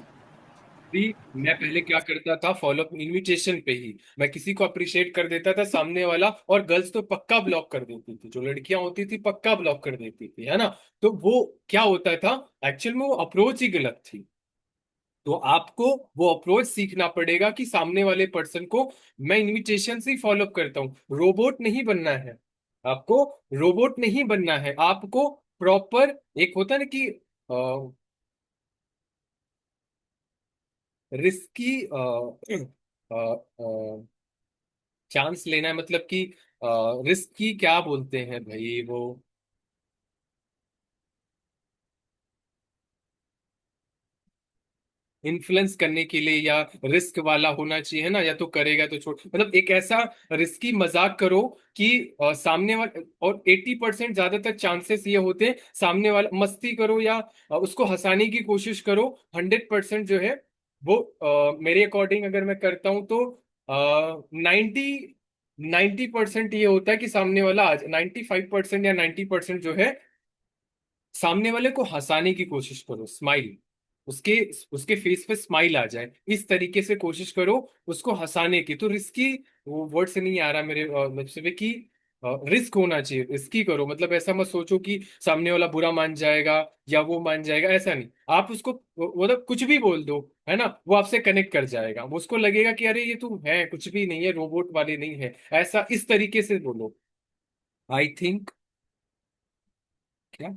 भी। मैं पहले क्या करता था, फॉलो अप इनविटेशन पे ही मैं किसी को अप्रिशिएट कर देता था सामने वाला, और गर्ल्स तो पक्का ब्लॉक कर देती थी, जो लड़कियां होती थी पक्का ब्लॉक कर देती थी, है ना। तो वो क्या होता था, एक्चुअल में वो अप्रोच ही गलत थी। तो आपको वो अप्रोच सीखना पड़ेगा कि सामने वाले पर्सन को मैं इनविटेशन से ही फॉलो अप करता हूँ। रोबोट नहीं बनना है आपको, रोबोट नहीं बनना है आपको। प्रॉपर एक होता है ना कि रिस्की चांस लेना है, मतलब कि रिस्क की क्या बोलते हैं भाई वो, इन्फ्लुएंस करने के लिए, या रिस्क वाला होना चाहिए, है ना। या तो करेगा तो छोड़, मतलब एक ऐसा रिस्की मजाक करो कि सामने वाला, और 80% ज्यादातर चांसेस ये होते हैं, सामने वाला मस्ती करो या उसको हंसाने की कोशिश करो। 100% जो है वो मेरे अकॉर्डिंग अगर मैं करता हूँ तो 90% ये होता है कि सामने वाला आज 95% या 90% जो है, सामने वाले को हंसाने की कोशिश करो, स्माइल, उसके उसके फेस पे स्माइल आ जाए, इस तरीके से कोशिश करो उसको हंसाने की। तो रिस्की, वो वर्ड से नहीं आ रहा मेरे मतलब से कि रिस्क होना चाहिए, रिस्की करो, मतलब ऐसा मत सोचो कि सामने वाला बुरा मान जाएगा या वो मान जाएगा, ऐसा नहीं। आप उसको मतलब कुछ भी बोल दो, है ना, वो आपसे कनेक्ट कर जाएगा, वो उसको लगेगा कि अरे ये तू है, कुछ भी नहीं है, रोबोट वाले नहीं है, ऐसा इस तरीके से बोलो। आई थिंक, क्या,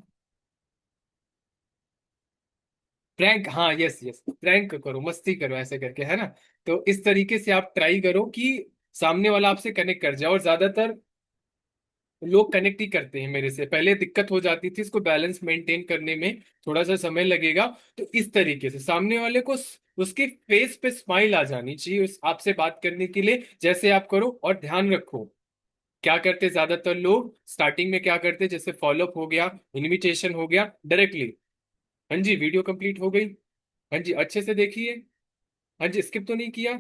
प्रैंक, हाँ, यस यस, प्रैंक करो, मस्ती करो ऐसे करके, है ना। तो इस तरीके से आप ट्राई करो कि सामने वाला आपसे कनेक्ट कर जाए। और ज्यादातर लोग कनेक्ट ही करते हैं मेरे से, पहले दिक्कत हो जाती थी इसको बैलेंस मेंटेन करने में, थोड़ा सा समय लगेगा। तो इस तरीके से सामने वाले को उसके फेस पे स्माइल आ जानी चाहिए उस आपसे बात करने के लिए, जैसे आप करो। और ध्यान रखो, क्या करते ज्यादातर लोग स्टार्टिंग में, क्या करते, जैसे फॉलोअप हो गया, इनविटेशन हो गया, डायरेक्टली हाँ जी वीडियो कंप्लीट हो गई, हाँ जी अच्छे से देखिए, हाँ जी स्किप तो नहीं किया,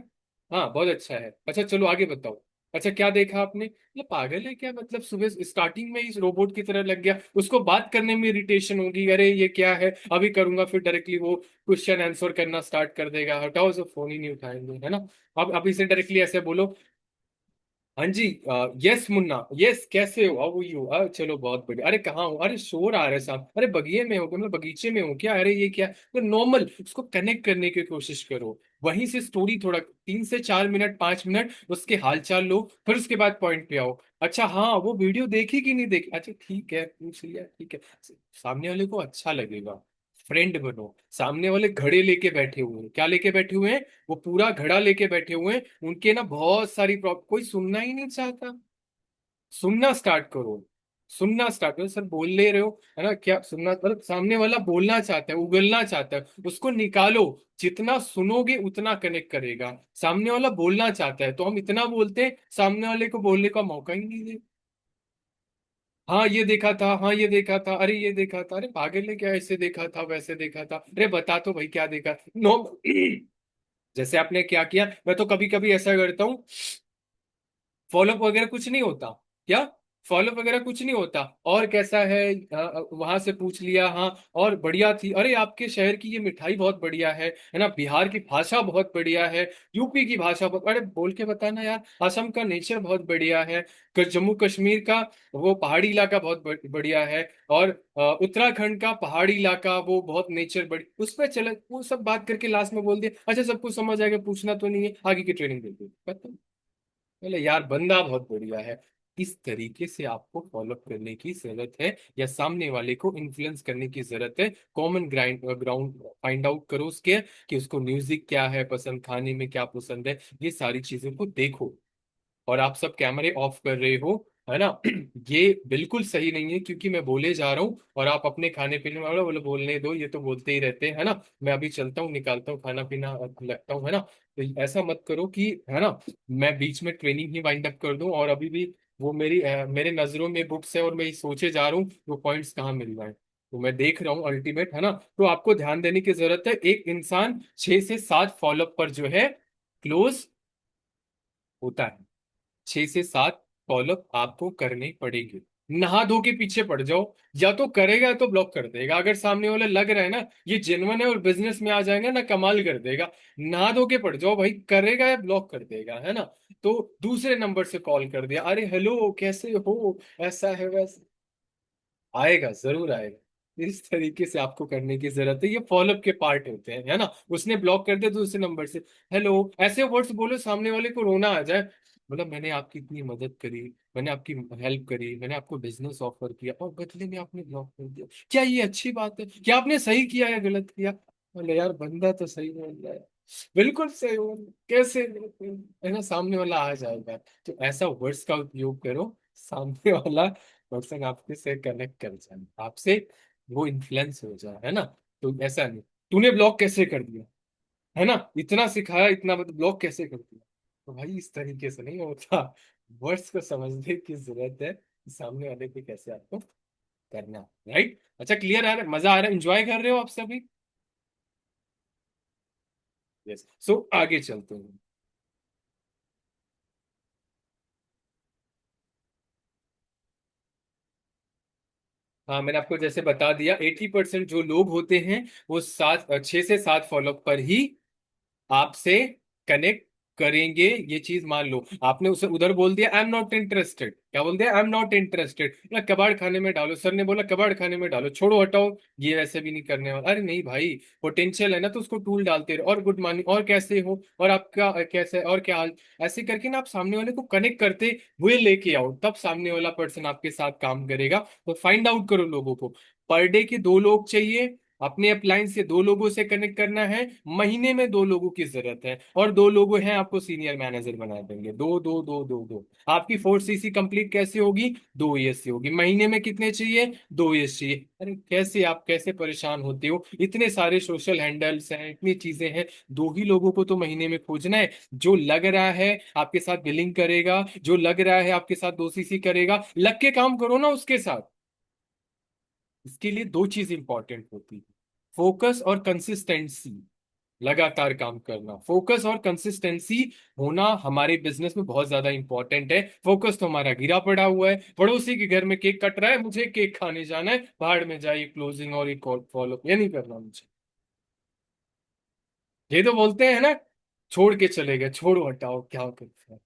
हाँ बहुत अच्छा है, अच्छा चलो आगे बताओ। अच्छा क्या देखा आपने, ये पागल है क्या, मतलब सुबह स्टार्टिंग में इस रोबोट की तरह लग गया, उसको बात करने में इरिटेशन होगी, अरे ये क्या है, अभी करूंगा, फिर डायरेक्टली वो क्वेश्चन आंसर करना स्टार्ट कर देगा, हटाओ, जो फोन ही नहीं उठाएंगे, है ना। अब इसे डायरेक्टली ऐसे बोलो, हाँ जी। यस मुन्ना, यस कैसे हो, हाउ यू, चलो बहुत बढ़िया। अरे कहाँ हो, अरे शोर आ रहा है साहब, अरे बगिए में हो क्या, मतलब बगीचे में हो क्या, अरे ये क्या, तो नॉर्मल उसको कनेक्ट करने की कोशिश करो। वहीं से स्टोरी थोड़ा 3 से 4 मिनट 5 मिनट उसके हालचाल लो, फिर उसके बाद पॉइंट पे आओ। अच्छा हाँ वो वीडियो देखी कि नहीं देखी, अच्छा ठीक है पूछ लिया, ठीक है। सामने वाले को अच्छा लगेगा। फ्रेंड बनो। सामने वाले घड़े लेके बैठे हुए हैं, क्या लेके बैठे हुए हैं, वो पूरा घड़ा लेके बैठे हुए हैं, उनके ना बहुत सारी प्रॉब्लम, कोई सुनना ही नहीं चाहता। सुनना स्टार्ट करो। सुनना स्टार्ट करो, सर बोल ले रहे हो, है ना, क्या सुनना, मतलब सामने वाला बोलना चाहता है, उगलना चाहता है, उसको निकालो। जितना सुनोगे उतना कनेक्ट करेगा। सामने वाला बोलना चाहता है तो हम इतना बोलते हैं, सामने वाले को बोलने का मौका ही नहीं दे। हाँ ये देखा था, हाँ ये देखा था, अरे ये देखा था, अरे पागल ने क्या ऐसे देखा था वैसे देखा था, अरे बता तो भाई क्या देखा। नो। जैसे आपने क्या किया, मैं तो कभी कभी ऐसा करता हूँ, फॉलोअप वगैरह कुछ नहीं होता। क्या, फॉलोअप वगैरह कुछ नहीं होता, और कैसा है, वहां से पूछ लिया, हाँ और बढ़िया थी, अरे आपके शहर की ये मिठाई बहुत बढ़िया है ना, बिहार की भाषा बहुत बढ़िया है, यूपी की भाषा बहुत, अरे बोल के बताना यार, असम का नेचर बहुत बढ़िया है, जम्मू कश्मीर का वो पहाड़ी इलाका बहुत बढ़िया है, और उत्तराखंड का पहाड़ी इलाका वो बहुत नेचर बड़ी, उस पर चले वो सब बात करके लास्ट में बोल दिया, अच्छा सब कुछ समझ आएगा, पूछना तो नहीं है, आगे की ट्रेनिंग दे दो। बोले यार बंदा बहुत बढ़िया है। इस तरीके से आपको फॉलो करने की जरूरत है, या सामने वाले को इन्फ्लुएंस करने की जरूरत है। कॉमन ग्राउंड फाइंड आउट करो उसके, कि उसको म्यूजिक क्या है पसंद, खाने में क्या पसंद है, ये सारी चीजों को देखो। और आप सब कैमरे ऑफ कर रहे हो, है ना, ये बिल्कुल सही नहीं है, क्योंकि मैं बोले जा रहा हूँ और आप अपने खाने पीने वाला बोले बोलने दो, ये तो बोलते ही रहते हैं, है ना। मैं अभी चलता हूँ, निकालता हूँ खाना पीना, लगता हूँ, है ना। तो ऐसा मत करो कि, है ना, मैं बीच में ट्रेनिंग ही वाइंड अप कर दूं, और अभी भी वो मेरे नजरों में बुक्स है, और मैं ये सोचे जा रहा हूँ वो पॉइंट्स कहाँ मिल रहा है, तो मैं देख रहा हूँ अल्टीमेट, है ना। तो आपको ध्यान देने की जरूरत है, एक इंसान 6 से 7 फॉलोअप पर जो है क्लोज होता है। 6 से 7 फॉलोअप आपको करने पड़ेंगे। नहा धो के पीछे पड़ जाओ, या तो करेगा या तो ब्लॉक कर देगा, अगर सामने वाला लग रहा है ना ये जेन्युइन है और बिजनेस में आ जाएगा ना, कमाल कर देगा। नहा धो के पड़ जाओ भाई, करेगा या ब्लॉक कर देगा, है ना। तो दूसरे नंबर से कॉल कर दिया, अरे हेलो कैसे हो, ऐसा है वैसा, आएगा जरूर आएगा। इस तरीके से आपको करने की जरूरत है, ये फॉलोअप के पार्ट होते हैं, है ना। उसने ब्लॉक कर दिया तो दूसरे नंबर से हेलो, ऐसे वर्ड्स बोलो सामने वाले को रोना आ जाए, मतलब मैंने आपकी इतनी मदद करी, मैंने आपकी हेल्प करी, मैंने आपको बिजनेस ऑफर किया और बदले में आपने ब्लॉक कर दिया, क्या ये अच्छी बात है, क्या आपने सही किया या गलत किया। बोले यार बंदा तो सही बोल रहा है, बिल्कुल सही बोल, कैसे, है ना, सामने वाला आ जाएगा। तो ऐसा वर्ड्स का उपयोग करो, सामने वाला पर्सन आपके से कनेक्ट कर जाए, आपसे वो इन्फ्लुएंस हो जाए, है ना। तो ऐसा नहीं, तूने ब्लॉक कैसे कर दिया, है ना, इतना सिखाया इतना, मतलब ब्लॉक कैसे कर दिया, तो भाई इस तरीके से नहीं होता। वर्ड्स को समझने की जरूरत है कि सामने वाले पे कैसे आपको करना है, राइट। अच्छा क्लियर आ रहा है, मजा आ रहा है, एंजॉय कर रहे हो आप सभी। यस, सो आगे चलते हैं। हाँ मैंने आपको जैसे बता दिया, 80% जो लोग होते हैं वो 6 से 7 फॉलोअप पर ही आपसे कनेक्ट करेंगे। ये चीज मान लो, आपने उसे उधर बोल दिया आई एम नॉट इंटरेस्टेड, क्या बोल दिया, आई एम नॉट इंटरेस्टेड, ना कबाड़ खाने में डालो, सर ने बोला कबाड़ खाने में डालो, छोड़ो हटाओ, ये वैसे भी नहीं करने वाला, अरे नहीं भाई, पोटेंशियल है ना तो उसको टूल डालते रहो, और गुड मॉर्निंग और कैसे हो और आपका कैसे और क्या हाल, ऐसे करके ना आप सामने वाले को कनेक्ट करते हुए लेके आओ, तब सामने वाला पर्सन आपके साथ काम करेगा। तो फाइंड आउट करो लोगों को, पर डे के 2 लोग चाहिए, अपने अपलाइन से 2 लोगों से कनेक्ट करना है, महीने में 2 लोगों की जरूरत है, और 2 लोग हैं आपको सीनियर मैनेजर बना देंगे, दो दो दो दो दो। आपकी 4 CC कंप्लीट कैसे होगी, 2 ईयर्स से होगी, महीने में कितने चाहिए, 2 ईयर्स चाहिए। अरे कैसे आप कैसे परेशान होते हो, इतने सारे सोशल हैंडल्स हैं, इतनी चीजें हैं, 2 ही लोगों को तो महीने में खोजना है, जो लग रहा है आपके साथ बिलिंग करेगा, जो लग रहा है आपके साथ 2 CC करेगा, लग के काम करो ना उसके साथ। इसके लिए 2 चीज इंपॉर्टेंट होती है, फोकस और कंसिस्टेंसी। लगातार काम करना, फोकस और कंसिस्टेंसी होना हमारे बिजनेस में बहुत ज्यादा इंपॉर्टेंट है। फोकस तो हमारा गिरा पड़ा हुआ है, पड़ोसी के घर में केक कट रहा है, मुझे केक खाने जाना है, बाहर में जाइए क्लोजिंग और एक फॉलो, ये नहीं करना मुझे। ये तो बोलते हैं ना, छोड़ के चले गए, छोड़ो हटाओ क्या करते हैं।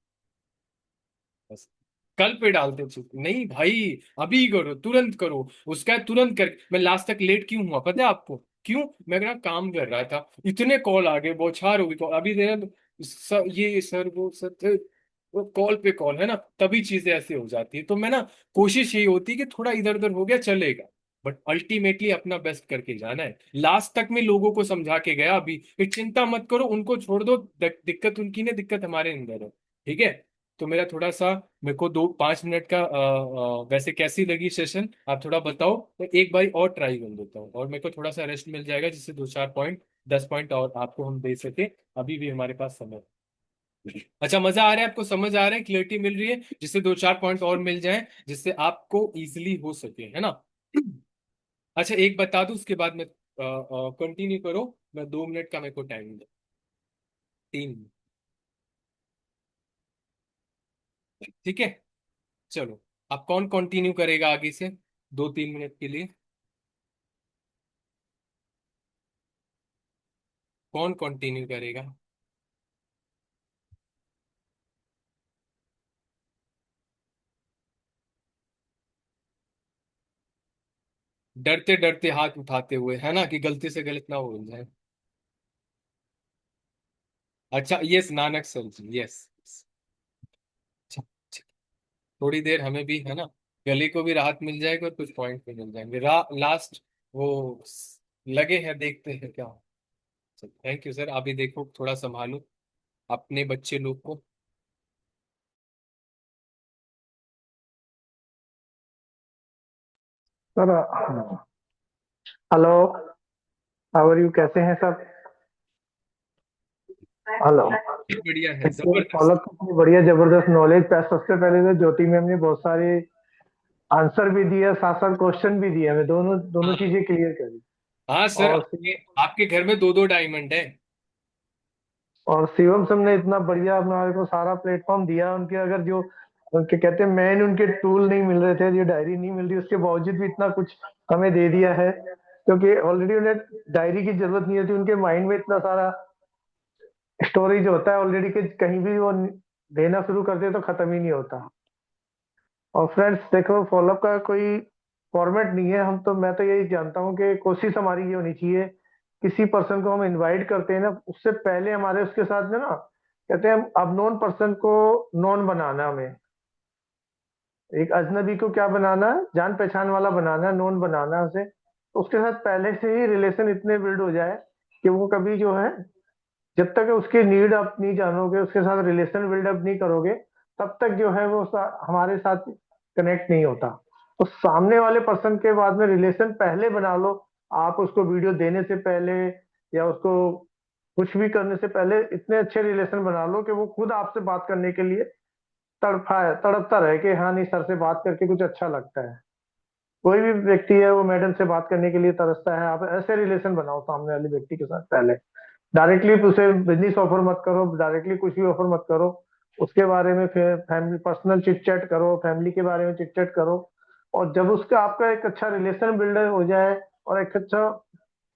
बस कल पे डालते थे नहीं भाई, अभी करो, तुरंत करो। उसका तुरंत कर, मैं लास्ट तक लेट क्यों हुआ पता है आपको? क्यों? मैं ना काम कर रहा था, इतने कॉल आ गए, बौछार हो गई कॉल, अभी देना ये सर वो सर वो कॉल पे कॉल है ना, तभी चीजें ऐसे हो जाती है। तो मैं ना, कोशिश यही होती है कि थोड़ा इधर उधर हो गया चलेगा, बट अल्टीमेटली अपना बेस्ट करके जाना है। लास्ट तक में लोगों को समझा के गया अभी कि चिंता मत करो, उनको छोड़ दो, दिक्कत उनकी नहीं, दिक्कत हमारे अंदर है। ठीक है? तो मेरा थोड़ा सा, मेरे को 2-5 मिनट का वैसे कैसी लगी सेशन आप थोड़ा बताओ, तो एक बार और ट्राई कर देता हूँ, और मेरे को थोड़ा सा रेस्ट मिल जाएगा, जिससे 2-4 पॉइंट, 10 पॉइंट और आपको हम दे सके। अभी भी हमारे पास समय है। अच्छा, मजा आ रहा है आपको, समझ आ रहा है, क्लियरिटी मिल रही है, जिससे 2-4 पॉइंट और मिल जाए, जिससे आपको इजिली हो सके, है ना? अच्छा, एक बता दूं उसके बाद मैं कंटिन्यू करो। मैं 2 मिनट का मेरे को टाइम दो, 3 मिनट। ठीक है, चलो। अब कौन कंटिन्यू करेगा आगे से 2-3 मिनट के लिए? कौन कंटिन्यू करेगा? डरते डरते हाथ उठाते हुए, है ना, कि गलती से गलत ना हो जाए। अच्छा, यस नानक सर जी, यस। अच्छा, ठीक। थोड़ी देर हमें भी, है ना, गले को भी राहत मिल जाएगी, और कुछ पॉइंट भी मिल जाएंगे लास्ट। वो लगे हैं, देखते हैं क्या। थैंक यू सर, अभी देखो थोड़ा संभालो अपने बच्चे लोग को। Sir hello. How are you, कैसे हैं सब? हेलो। बढ़िया है, देखिए जबरदस्त। फॉलोअप कितनी बढ़िया जबरदस्त नॉलेज पे। सबसे पहले तो ज्योति मैम ने बहुत सारे आंसर भी दिए, साथ साथ क्वेश्चन भी दिए, हमें दोनों दोनों हाँ चीजें क्लियर करी। हाँ सर, और आपके आपके घर में 2-2 डायमंड है। शिवम सर ने इतना बढ़िया हमारे को सारा प्लेटफॉर्म दिया। उनके अगर जो उनके कहते हैं मेन उनके टूल नहीं मिल रहे थे, जो डायरी नहीं मिल रही, उसके बावजूद भी इतना कुछ हमें दे दिया है, क्योंकि ऑलरेडी उन्हें डायरी की जरूरत नहीं होती। उनके माइंड में इतना सारा स्टोरेज होता है ऑलरेडी कि कहीं भी वो देना शुरू कर दे तो खत्म ही नहीं होता। और फ्रेंड्स देखो, फॉलोअप का कोई फॉर्मेट नहीं है। हम तो मैं तो यही जानता हूँ कि कोशिश हमारी ये होनी चाहिए, किसी पर्सन को हम इनवाइट करते हैं ना, उससे पहले हमारे उसके साथ में ना, कहते हैं अब नॉन पर्सन को नॉन बनाना है हमें। एक अजनबी को क्या बनाना है, जान पहचान वाला बनाना है, नॉन बनाना है उसे। तो उसके साथ पहले से ही रिलेशन इतने बिल्ड हो जाए कि वो कभी जो है, जब तक उसकी नीड आप नहीं जानोगे, उसके साथ रिलेशन बिल्डअप नहीं करोगे, तब तक जो है वो हमारे साथ कनेक्ट नहीं होता। तो सामने वाले पर्सन के बाद में रिलेशन पहले बना लो। आप उसको वीडियो देने से पहले या उसको कुछ भी करने से पहले इतने अच्छे रिलेशन बना लो कि वो खुद आपसे बात करने के लिए तड़पता रहे कि हाँ नहीं, सर से बात करके कुछ अच्छा लगता है। कोई भी व्यक्ति है वो मैडम से बात करने के लिए तरसता है। आप ऐसे रिलेशन बनाओ सामने वाले व्यक्ति के साथ पहले। डायरेक्टली उसे बिजनेस ऑफर मत करो, डायरेक्टली कुछ भी ऑफर मत करो। उसके बारे में फिर फैमिली पर्सनल चिट चैट करो, फैमिली के बारे में चिट चैट करो। और जब उसका आपका एक अच्छा रिलेशन बिल्डर हो जाए और एक अच्छा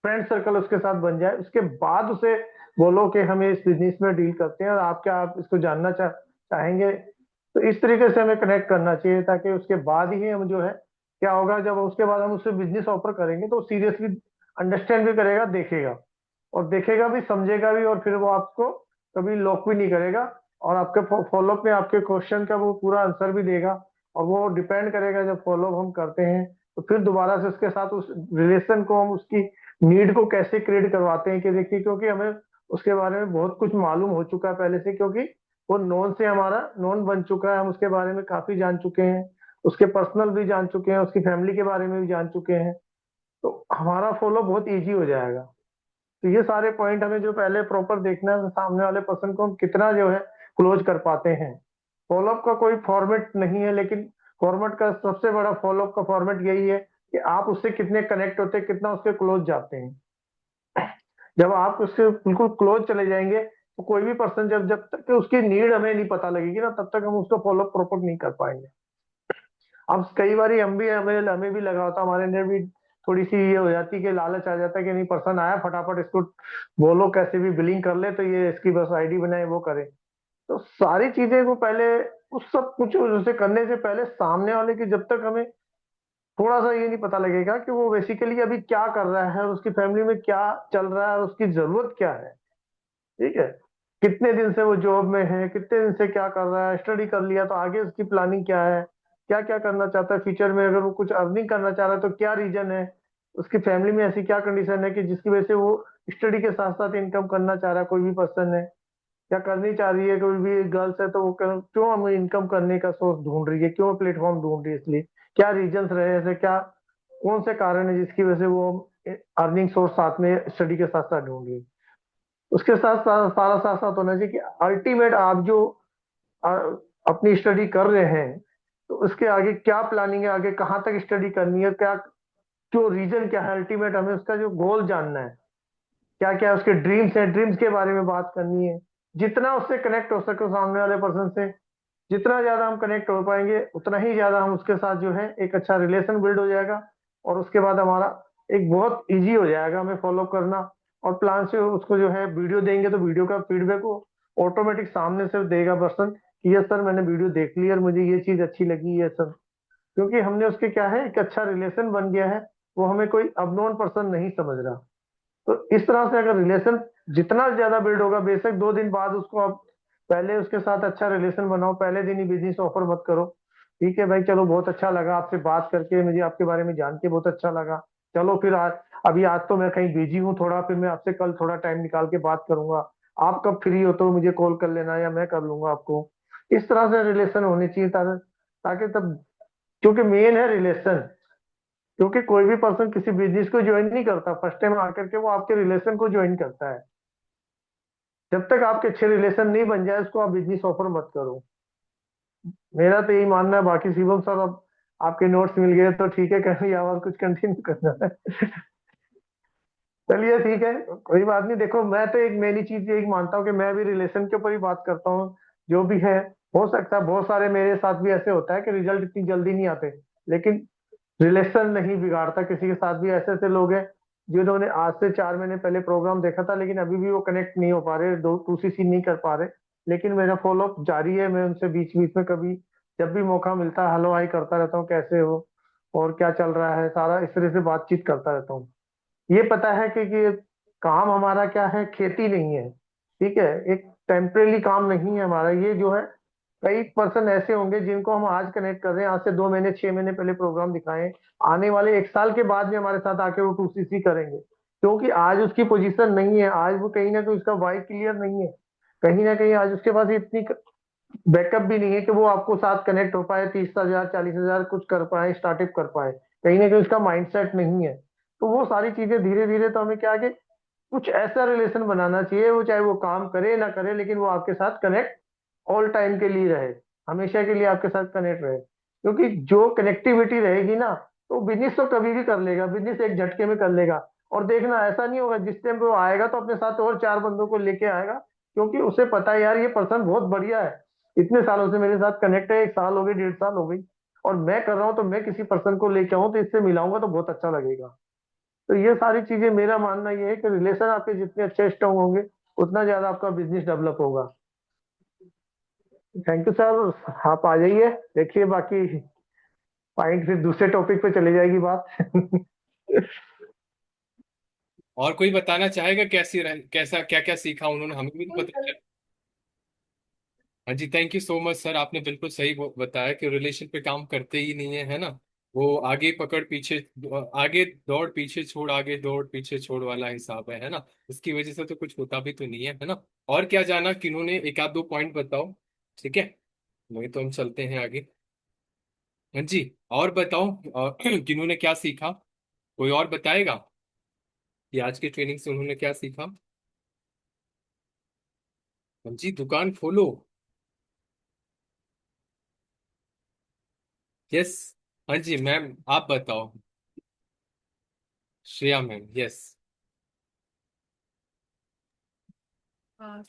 फ्रेंड सर्कल उसके साथ बन जाए, उसके बाद उसे बोलो कि हम इस बिजनेस में डील करते हैं और आप क्या, आप इसको जानना चाहेंगे। तो इस तरीके से हमें कनेक्ट करना चाहिए, ताकि उसके बाद ही हम जो है, क्या होगा जब उसके बाद हम उससे बिजनेस ऑफर करेंगे तो सीरियसली अंडरस्टैंड भी करेगा, देखेगा और देखेगा भी, समझेगा भी, और फिर वो आपको कभी लॉक भी नहीं करेगा। और आपके फॉलोअप में आपके क्वेश्चन का वो पूरा आंसर भी देगा। और वो डिपेंड करेगा, जब फॉलोअप हम करते हैं तो फिर दोबारा से उसके साथ उस रिलेशन को हम उसकी नीड को कैसे क्रिएट करवाते हैं कि देखिए, क्योंकि हमें उसके बारे में बहुत कुछ मालूम हो चुका है पहले से, क्योंकि वो नॉन से हमारा नॉन बन चुका है। हम उसके बारे में काफी जान चुके हैं, उसके पर्सनल भी जान चुके हैं, उसकी फैमिली के बारे में भी जान चुके हैं। तो हमारा फॉलो बहुत इजी हो जाएगा। तो ये सारे पॉइंट हमें जो पहले प्रॉपर देखना है, सामने वाले पर्सन को हम कितना जो है क्लोज कर पाते हैं। फॉलोअप का कोई फॉर्मेट नहीं है, लेकिन फॉर्मेट का सबसे बड़ा फॉलोअप का फॉर्मेट यही है कि आप उससे कितने कनेक्ट होते हैं, कितना उसके क्लोज जाते हैं। जब आप उससे बिल्कुल क्लोज चले जाएंगे, तो कोई भी पर्सन जब जब तक कि उसकी नीड हमें नहीं पता लगेगी ना, तब तक हम उसका फॉलोअप प्रॉपर नहीं कर पाएंगे। अब कई बार हम भी हमें हमें भी लगा होता, हमारे अंदर भी थोड़ी सी ये हो जाती है कि लालच आ जाता है कि नहीं, पर्सन आया फटाफट इसको बोलो कैसे भी बिलिंग कर ले, तो ये इसकी बस आईडी बनाए वो करे। तो सारी चीजें को पहले उस सब कुछ उसे करने से पहले सामने वाले की जब तक हमें थोड़ा सा ये नहीं पता लगेगा कि वो बेसिकली अभी क्या कर रहा है और उसकी फैमिली में क्या चल रहा है और उसकी जरूरत क्या है। ठीक है, कितने दिन से वो जॉब में है, कितने दिन से क्या कर रहा है, स्टडी कर लिया तो आगे उसकी प्लानिंग क्या है, क्या क्या करना चाहता है फ्यूचर में, अगर वो कुछ अर्निंग करना चाह रहा है तो क्या रीजन है, उसकी फैमिली में ऐसी क्या कंडीशन है कि जिसकी वजह से वो स्टडी के साथ साथ इनकम करना चाह रहा है, कोई भी पर्सन है क्या करनी चाह रही है, कोई भी गर्ल्स है तो वो क्यों हमें इनकम करने का सोर्स ढूंढ रही है, क्यों प्लेटफॉर्म ढूंढ रही है, इसलिए क्या रीजंस रहे ऐसे, क्या कौन से कारण है जिसकी वजह से वो अर्निंग सोर्स साथ में स्टडी के साथ साथ ढूंढ रही है। उसके साथ साथ सारा साथ साथ होना चाहिए कि अल्टीमेट आप जो अ, अपनी स्टडी कर रहे हैं तो उसके आगे क्या प्लानिंग है, आगे कहाँ तक स्टडी करनी है, क्या जो रीजन क्या है, अल्टीमेट हमें उसका जो गोल जानना है, क्या क्या उसके ड्रीम्स हैं, ड्रीम्स के बारे में बात करनी है। जितना उससे कनेक्ट हो सके सामने वाले पर्सन से, जितना ज्यादा हम कनेक्ट हो पाएंगे उतना ही ज्यादा हम उसके साथ जो है एक अच्छा रिलेशन बिल्ड हो जाएगा। और उसके बाद हमारा एक बहुत इजी हो जाएगा हमें फॉलो करना। और प्लान से उसको जो है वीडियो देंगे तो वीडियो का फीडबैक वो ऑटोमेटिक सामने से देगा पर्सन कि यस सर मैंने वीडियो देख ली और मुझे ये चीज अच्छी लगी है सर। क्योंकि हमने उसके क्या है एक अच्छा रिलेशन बन गया है, वो हमें कोई अबनोन पर्सन नहीं समझ रहा। तो इस तरह से अगर रिलेशन जितना ज्यादा बिल्ड होगा, बेशक 2 दिन बाद उसको आप पहले उसके साथ अच्छा रिलेशन बनाओ, पहले दिन ही बिजनेस ऑफर मत करो। ठीक है भाई, चलो बहुत अच्छा लगा आपसे बात करके, मुझे आपके बारे में जान के बहुत अच्छा लगा। चलो फिर आज, अभी आज तो मैं कहीं बिजी हूँ थोड़ा, फिर मैं आपसे कल थोड़ा टाइम निकाल के बात करूंगा। आप कब फ्री हो तो मुझे कॉल कर लेना या मैं कर लूंगा आपको। इस तरह से रिलेशन होनी चाहिए ताकि ताकि तब, क्योंकि मेन है रिलेशन। क्योंकि कोई भी पर्सन किसी बिजनेस को ज्वाइन नहीं करता फर्स्ट टाइम आकर के, वो आपके रिलेशन को ज्वाइन करता है। जब तक आपके अच्छे रिलेशन नहीं बन जाए उसको आप बिजनेस ऑफर मत करो। मेरा तो यही मानना है, बाकी शिवम सर अब आपके नोट्स मिल गए तो ठीक है, कभी और कुछ कंटिन्यू करना है। चलिए ठीक है, कोई बात नहीं। देखो मैं तो एक मेरी चीज यही मानता हूँ कि मैं भी रिलेशन के ऊपर ही बात करता हूँ। जो भी है, हो सकता है बहुत सारे मेरे साथ भी ऐसे होता है कि रिजल्ट इतनी जल्दी नहीं आते, लेकिन रिलेशन नहीं बिगाड़ता किसी के साथ भी। ऐसे ऐसे लोग हैं जिन्होंने आज से 4 महीने पहले प्रोग्राम देखा था लेकिन अभी भी वो कनेक्ट नहीं हो पा रहे, दो टू सी सी नहीं कर पा रहे। लेकिन मेरा फॉलोअप जारी है, मैं उनसे बीच बीच में कभी जब भी मौका मिलता है हेलो हाई करता रहता हूँ, कैसे हो और क्या चल रहा है, सारा इस तरह से बातचीत करता रहता हूँ। ये पता है कि काम हमारा क्या है, खेती नहीं है। ठीक है, एक टेम्परेरी काम नहीं है हमारा ये जो है। कई पर्सन ऐसे होंगे जिनको हम आज कनेक्ट कर रहे हैं, आज से 2 महीने 6 महीने पहले प्रोग्राम दिखाएं, आने वाले 1 साल के बाद में हमारे साथ आके वो टू सी सी करेंगे, क्योंकि आज उसकी पोजीशन नहीं है, आज वो कहीं ना कहीं उसका वाई क्लियर नहीं है, कहीं ना कहीं आज उसके पास इतनी बैकअप भी नहीं है कि वो आपको साथ कनेक्ट हो पाए, 30,000 40,000 कुछ कर पाए, स्टार्टअप कर पाए। कहीं ना कहीं उसका माइंडसेट नहीं है। तो वो सारी चीजें धीरे धीरे तो हमें क्या कि कुछ ऐसा रिलेशन बनाना चाहिए, वो चाहे वो काम करे ना करे लेकिन वो आपके साथ कनेक्ट ऑल टाइम के लिए रहे, हमेशा के लिए आपके साथ कनेक्ट रहे। क्योंकि जो कनेक्टिविटी रहेगी ना, तो बिजनेस तो कभी भी कर लेगा, बिजनेस एक झटके में कर लेगा। और देखना ऐसा नहीं होगा जिस टाइम पे वो आएगा तो अपने साथ और 4 बंदों को लेके आएगा, क्योंकि उसे पता है यार ये पर्सन बहुत बढ़िया है, इतने सालों से मेरे साथ कनेक्ट है, 1 साल हो गई 1.5 साल हो गई और मैं कर रहा हूँ, तो मैं किसी पर्सन को लेके आऊँ तो इससे मिलाऊंगा तो बहुत अच्छा लगेगा। तो ये सारी चीजें, मेरा मानना ये है कि रिलेशन आपके जितने अच्छे स्ट्रांग होंगे उतना ज्यादा आपका बिजनेस डेवलप होगा। थैंक यू सर, आप आ जाइए, देखिए बाकी पॉइंट फिर दूसरे टॉपिक पे चले जाएगी बात। और कोई बताना चाहेगा कैसा क्या क्या सीखा उन्होंने, हमें भी तो पता चला। हाँ जी, thank you so much sir, आपने बिल्कुल सही बताया कि रिलेशन पे काम करते ही नहीं है, है ना। वो आगे पकड़ पीछे, आगे दौड़ पीछे छोड़, आगे दौड़ पीछे छोड़ वाला हिसाब है ना। इसकी वजह से तो कुछ होता भी तो नहीं है ना। और क्या जाना किन्होंने, एक आध दो पॉइंट बताओ। ठीक है, नहीं तो हम चलते हैं आगे। हाँ जी, और बताओ किन्होंने क्या सीखा, कोई और बताएगा कि आज की ट्रेनिंग से उन्होंने क्या सीखा। हाँ जी, दुकान खोलो। यस। हाँ जी मैम, आप बताओ। Shreya ma'am, yes.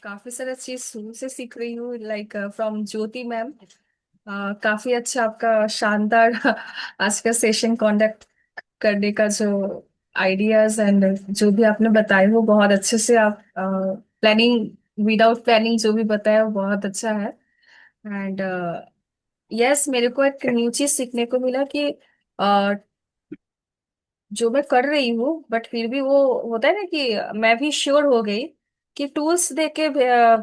काफी सारा चीज शुरू से सीख रही हूँ, लाइक फ्रॉम ज्योति मैम। काफी अच्छा आपका शानदार आज का सेशन कंडक्ट करने का जो आइडियाज एंड जो भी आपने बताए वो बहुत अच्छे से आप प्लानिंग विदाउट प्लानिंग जो भी बताया वो बहुत अच्छा है। एंड यस, मेरे को एक न्यू चीज सीखने को मिला कि जो मैं कर रही हूँ, बट फिर भी वो होता है ना कि मैं भी श्योर हो गई कि टूल्स दे के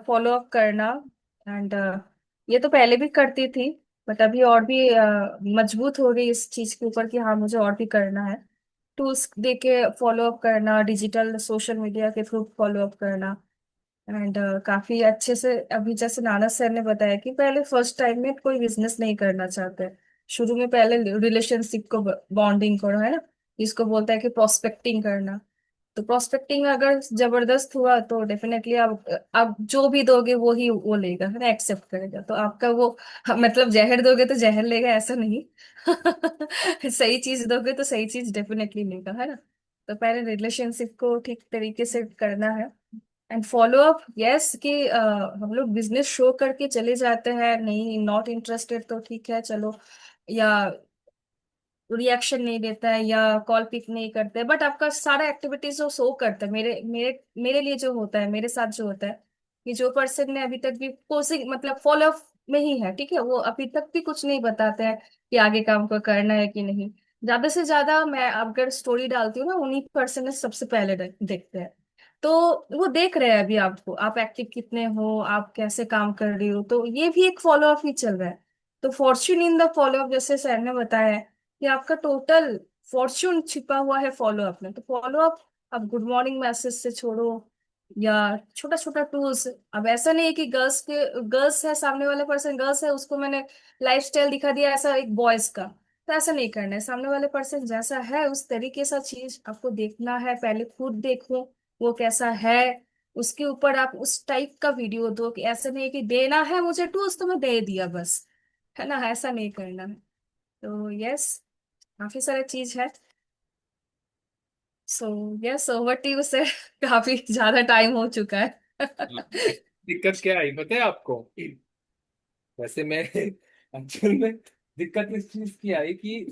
फॉलो अप करना। एंड ये तो पहले भी करती थी, बट अभी और भी मजबूत हो गई इस चीज के ऊपर कि हाँ मुझे और भी करना है। टूल्स दे के फॉलो अप करना, डिजिटल सोशल मीडिया के थ्रू फॉलो अप करना। एंड काफी अच्छे से, अभी जैसे नाना सर ने बताया कि पहले फर्स्ट टाइम में कोई बिजनेस नहीं करना चाहते, शुरू में पहले रिलेशनशिप को बॉन्डिंग करो, है ना, इसको बोलता है कि प्रोस्पेक्टिंग करना। तो प्रोस्पेक्टिंग अगर जबरदस्त हुआ तो डेफिनेटली आप जो भी दोगे वो ही वो लेगा, है ना, एक्सेप्ट करेगा। तो आपका वो मतलब जहर दोगे तो जहर लेगा ऐसा नहीं। सही चीज दोगे तो सही चीज डेफिनेटली लेगा, है ना। तो पहले रिलेशनशिप को ठीक तरीके से करना है। एंड फॉलो अप, यस, कि हम लोग बिजनेस शो करके चले जाते हैं, नहीं नॉट इंटरेस्टेड तो ठीक है चलो, या रिएक्शन नहीं देता है या कॉल पिक नहीं करते, बट आपका सारा एक्टिविटीज जो शो करता है, मेरे मेरे मेरे लिए जो होता है, मेरे साथ जो होता है, कि जो पर्सन ने अभी तक भी कोशिश मतलब फॉलो अप में ही है, ठीक है, वो अभी तक भी कुछ नहीं बताते हैं कि आगे काम को करना है कि नहीं। ज्यादा से ज्यादा मैं अगर स्टोरी डालती हूँ ना, उन्हीं पर्सन ने सबसे पहले देखते हैं। तो वो देख रहे हैं अभी आपको, आप एक्टिव कितने हो, आप कैसे काम कर रही हो, तो ये भी एक फॉलो अप ही चल रहा है। तो Fortune in the follow up, जैसे सर ने बताया कि आपका टोटल फॉर्च्यून छिपा हुआ है फॉलो अप में। तो फॉलो अप, अब गुड मॉर्निंग मैसेज से छोड़ो, या छोटा छोटा टूल्स। अब ऐसा नहीं है कि गर्ल्स है, सामने वाले पर्सन गर्ल्स है, उसको मैंने लाइफस्टाइल दिखा दिया ऐसा एक बॉयज का। तो ऐसा नहीं करना है, सामने वाले पर्सन जैसा है उस तरीके सा चीज आपको देखना है, पहले खुद देखो वो कैसा है, उसके ऊपर आप उस टाइप का वीडियो दो। कि ऐसा नहीं है कि देना है मुझे टूल्स तो मैं दे दिया बस, है ना, ऐसा नहीं करना है। तो यस, काफी सारा चीज है। So yes, over to you sir. काफी ज्यादा टाइम हो चुका है। दिक्कत क्या आई पता है आपको? वैसे मैं एक्चुअल में दिक्कत इस चीज की आई कि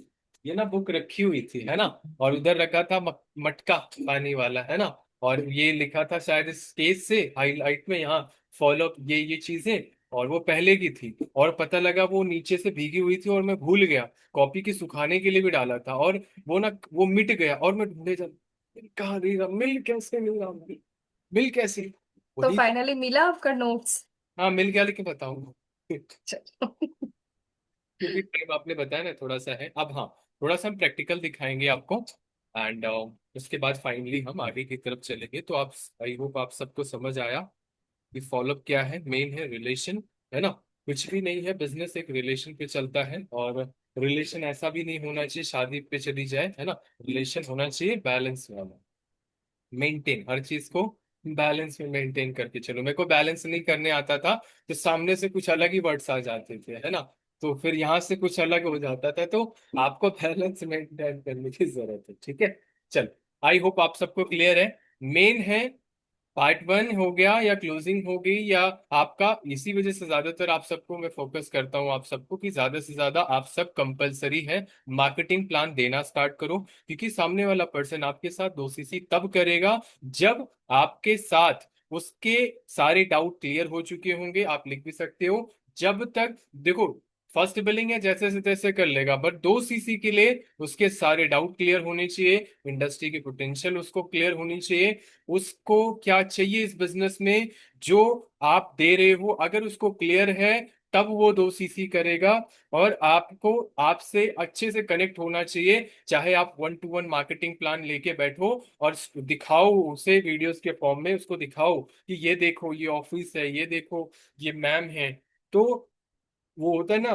ये ना बुक रखी हुई थी, है ना, और उधर रखा था मटका पानी वाला, है ना, और ये लिखा था शायद इस केस से हाईलाइट में यहाँ फॉलो अप ये चीजें, और वो पहले की थी, और पता लगा वो नीचे से भीगी हुई थी और मैं भूल गया कॉपी की सुखाने के लिए भी डाला था, और वो ना वो मिट गया, और मैं ढूंढे जा कहाँ रही, मिल कैसे मिल रहा, मिल कैसे, तो वही। फाइनली मिला आपका नोट्स? हाँ मिल गया, लेकिन बताऊंगा चलो। क्योंकि टाइम आपने बताया ना थोड़ा सा है। अब हाँ, थोड़ा सा हम प्रैक्टिकल दिखाएंगे आपको, एंड उसके बाद फाइनली हम आगे की तरफ चलेंगे। तो आप, आई होप आप सबको समझ आया कि फॉलोअप क्या है। मेन है रिलेशन, है ना, कुछ भी नहीं है, बिजनेस एक रिलेशन पे चलता है, और रिलेशन ऐसा भी नहीं होना चाहिए शादी पे चली जाए, है ना, रिलेशन होना चाहिए बैलेंस वाला, मेंटेन हर चीज को बैलेंस में मेंटेन करके चलो। मेरे को बैलेंस नहीं करने आता था, तो सामने से कुछ अलग ही वर्ड्स आ जाते थे, है ना, तो फिर यहाँ से कुछ अलग हो जाता था, तो आपको बैलेंस मेंटेन करने की जरूरत है, ठीक है। चल, आई होप आप सबको क्लियर है। मेन है, पार्ट वन हो गया या क्लोजिंग हो गई या आपका, इसी वजह से ज्यादातर आप सबको मैं फोकस करता हूँ आप सबको कि ज्यादा से ज्यादा आप सब कंपलसरी है मार्केटिंग प्लान देना स्टार्ट करो, क्योंकि सामने वाला पर्सन आपके साथ दोस्ती तब करेगा जब आपके साथ उसके सारे डाउट क्लियर हो चुके होंगे। आप लिख भी सकते हो, जब तक देखो फर्स्ट बिलिंग है जैसे से तैसे कर लेगा, बट 2 सीसी के लिए उसके सारे डाउट क्लियर होने चाहिए, इंडस्ट्री की पोटेंशियल उसको क्लियर होनी चाहिए, उसको क्या चाहिए इस बिजनेस में जो आप दे रहे हो, अगर उसको क्लियर है तब वो 2 सीसी करेगा। और आपको आपसे अच्छे से कनेक्ट होना चाहिए, चाहे आप 1 to 1 मार्केटिंग प्लान लेके बैठो और दिखाओ उसे वीडियोस के फॉर्म में, उसको दिखाओ कि ये देखो ये ऑफिस है, ये देखो ये मैम है, तो वो होता है ना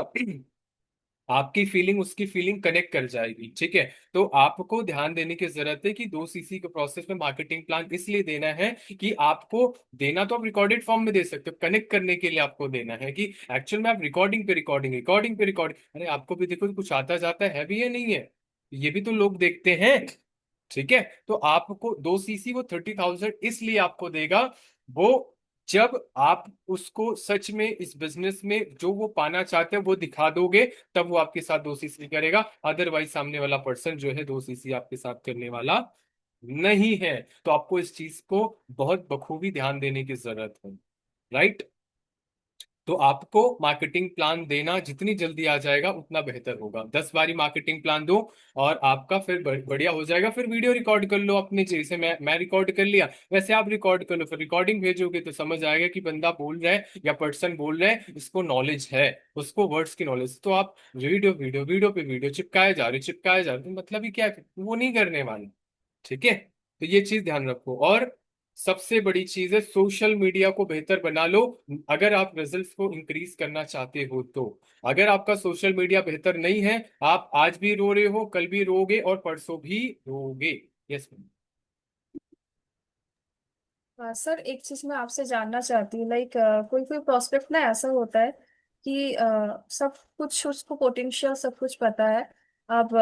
आपकी फीलिंग उसकी फीलिंग कनेक्ट कर जाएगी, ठीक है। तो आपको ध्यान देने की जरूरत है कि 2 सीसी के प्रोसेस में मार्केटिंग प्लान इसलिए देना है कि आपको देना तो आप रिकॉर्डेड फॉर्म में दे सकते हो, कनेक्ट करने के लिए आपको देना है कि एक्चुअल में आप रिकॉर्डिंग पे रिकॉर्डिंग, रिकॉर्डिंग पे रिकॉर्डिंग, अरे आपको भी देखो कुछ आता जाता है भी या नहीं है, ये भी तो लोग देखते हैं, ठीक है। तो आपको 2 सीसी वो 30,000 इसलिए आपको देगा, वो जब आप उसको सच में इस बिजनेस में जो वो पाना चाहते हैं वो दिखा दोगे, तब वो आपके साथ 2 सीसी करेगा। अदरवाइज सामने वाला पर्सन जो है 2 सीसी आपके साथ करने वाला नहीं है। तो आपको इस चीज को बहुत बखूबी ध्यान देने की जरूरत है। राइट। तो आपको मार्केटिंग प्लान देना जितनी जल्दी आ जाएगा उतना बेहतर होगा। 10 बारी मार्केटिंग प्लान दो और आपका फिर बढ़िया हो जाएगा। फिर वीडियो रिकॉर्ड कर लो अपने, जैसे मैं रिकॉर्ड कर लिया वैसे आप रिकॉर्ड कर लो। फिर रिकॉर्डिंग भेजोगे तो समझ आएगा कि बंदा बोल रहा है या पर्सन बोल रहा है, इसको नॉलेज है, उसको वर्ड्स की नॉलेज। तो आप वीडियो वीडियो वीडियो पे वीडियो चिपकाए जा रहे, चिपकाए जा रहे, तो मतलब ही क्या है? वो नहीं करने वाले। ठीक है, तो ये चीज ध्यान रखो। और सबसे बड़ी चीज है, सोशल मीडिया को बेहतर बना लो अगर आप रिजल्ट्स को इंक्रीज करना चाहते हो तो। अगर आपका सोशल मीडिया बेहतर नहीं है, आप आज भी रो रहे हो, कल भी रोगे और परसों भी रोगे। यस। सर एक चीज मैं आपसे जानना चाहती हूँ, लाइक कोई कोई प्रोस्पेक्ट ना ऐसा होता है कि सब कुछ उसको पोटेंशियल सब कुछ पता है। अब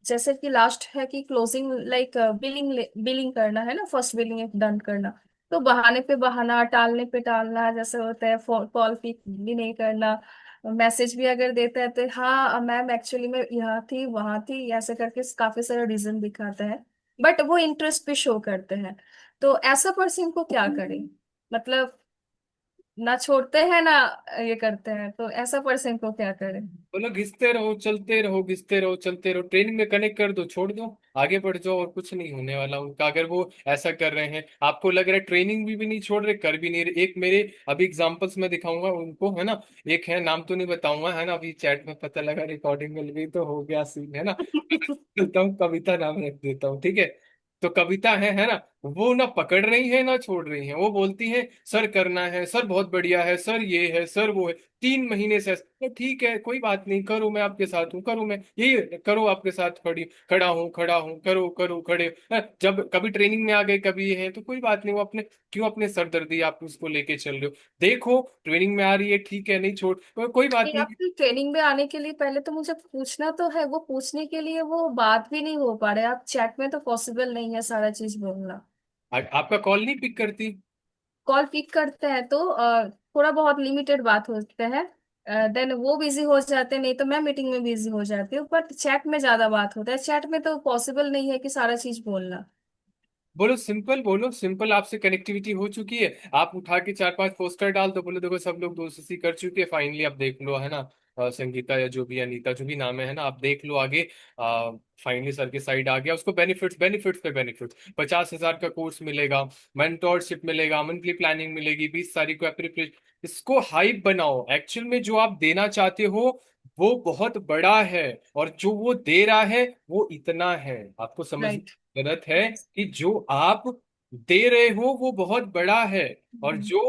जैसे कि लास्ट है कि क्लोजिंग, लाइक बिलिंग बिलिंग करना है ना, फर्स्ट बिलिंग डन करना। तो बहाने पे बहाना, टालने पे टालना जैसे होता है, कॉल पिक भी नहीं करना, मैसेज भी अगर देता है तो हाँ मैम एक्चुअली मैं यहाँ थी वहां थी, ऐसे करके काफी सारा रीजन दिखाता है। बट वो इंटरेस्ट भी शो करते हैं। तो ऐसा पर्सन को क्या करें, मतलब ना छोड़ते हैं ना ये करते हैं, तो ऐसा पर्सन को क्या करें? बोलो घिसते रहो, चलते रहो, घिसते रहो, चलते रहो। ट्रेनिंग में कनेक्ट कर दो, छोड़ दो, आगे बढ़ जाओ, और कुछ नहीं होने वाला उनका। अगर वो ऐसा कर रहे हैं, आपको लग रहा है ट्रेनिंग भी नहीं छोड़ रहे, कर भी नहीं रहे। एक मेरे अभी एग्जांपल्स में दिखाऊंगा उनको, है ना। एक है, नाम तो नहीं बताऊंगा, है ना, अभी चैट में पता लगा, रिकॉर्डिंग मिल गई तो हो गया सीन, है ना। बोलता हूँ, कविता नाम रख देता हूँ, ठीक है। तो कविता है ना, वो ना पकड़ रही है ना छोड़ रही है। वो बोलती है सर करना है, सर बहुत बढ़िया है, सर ये है, सर वो है। 3 महीने से तो ठीक है, कोई बात नहीं, करो, मैं आपके साथ हूँ, करो, मैं यही करो, आपके साथ खड़ा हूँ, करो करो खड़े। जब कभी ट्रेनिंग में आ गए, कभी ये है, तो कोई बात नहीं। वो अपने क्यों अपने सरदर्दी आप उसको लेके चल रहे हो? देखो ट्रेनिंग में आ रही है, ठीक है, नहीं छोड़, कोई बात नहीं, नहीं। आपकी ट्रेनिंग में आने के लिए पहले तो मुझे पूछना तो है, वो पूछने के लिए वो बात भी नहीं हो पा रहा है। आप चैट में तो पॉसिबल नहीं है सारा चीज बोलना। आपका कॉल नहीं पिक करती? कॉल पिक करते हैं तो थोड़ा बहुत लिमिटेड बात होते हैं, देन वो बिजी हो जाते हैं, नहीं तो मैं मीटिंग में बिजी हो जाती हूँ। बट चैट में ज्यादा बात होता है, चैट में तो पॉसिबल नहीं है कि सारा चीज बोलना। बोलो सिंपल, बोलो सिंपल, आपसे कनेक्टिविटी हो चुकी है, आप उठा के 4-5 पोस्टर डाल दो, बोलो देखो सब लोग दोस्ती कर चुके हैं, फाइनली आप देख लो, है ना। संगीता या जो भी, अनीता जो भी नाम है ना, आप देख लो आगे। फाइनली सर के साइड आ गया, उसको बेनिफिट्स बेनिफिट्स पे बेनिफिट्स, 50,000 का कोर्स मिलेगा, मेंटोरशिप मिलेगा, मंथली प्लानिंग मिलेगी, 20 तारीख को अप्री। इसको हाइप बनाओ। एक्चुअल में जो आप देना चाहते हो वो बहुत बड़ा है, और जो वो दे रहा है वो इतना है। आपको समझ राइट। जरूरत है कि जो आप दे रहे हो वो बहुत बड़ा है, और जो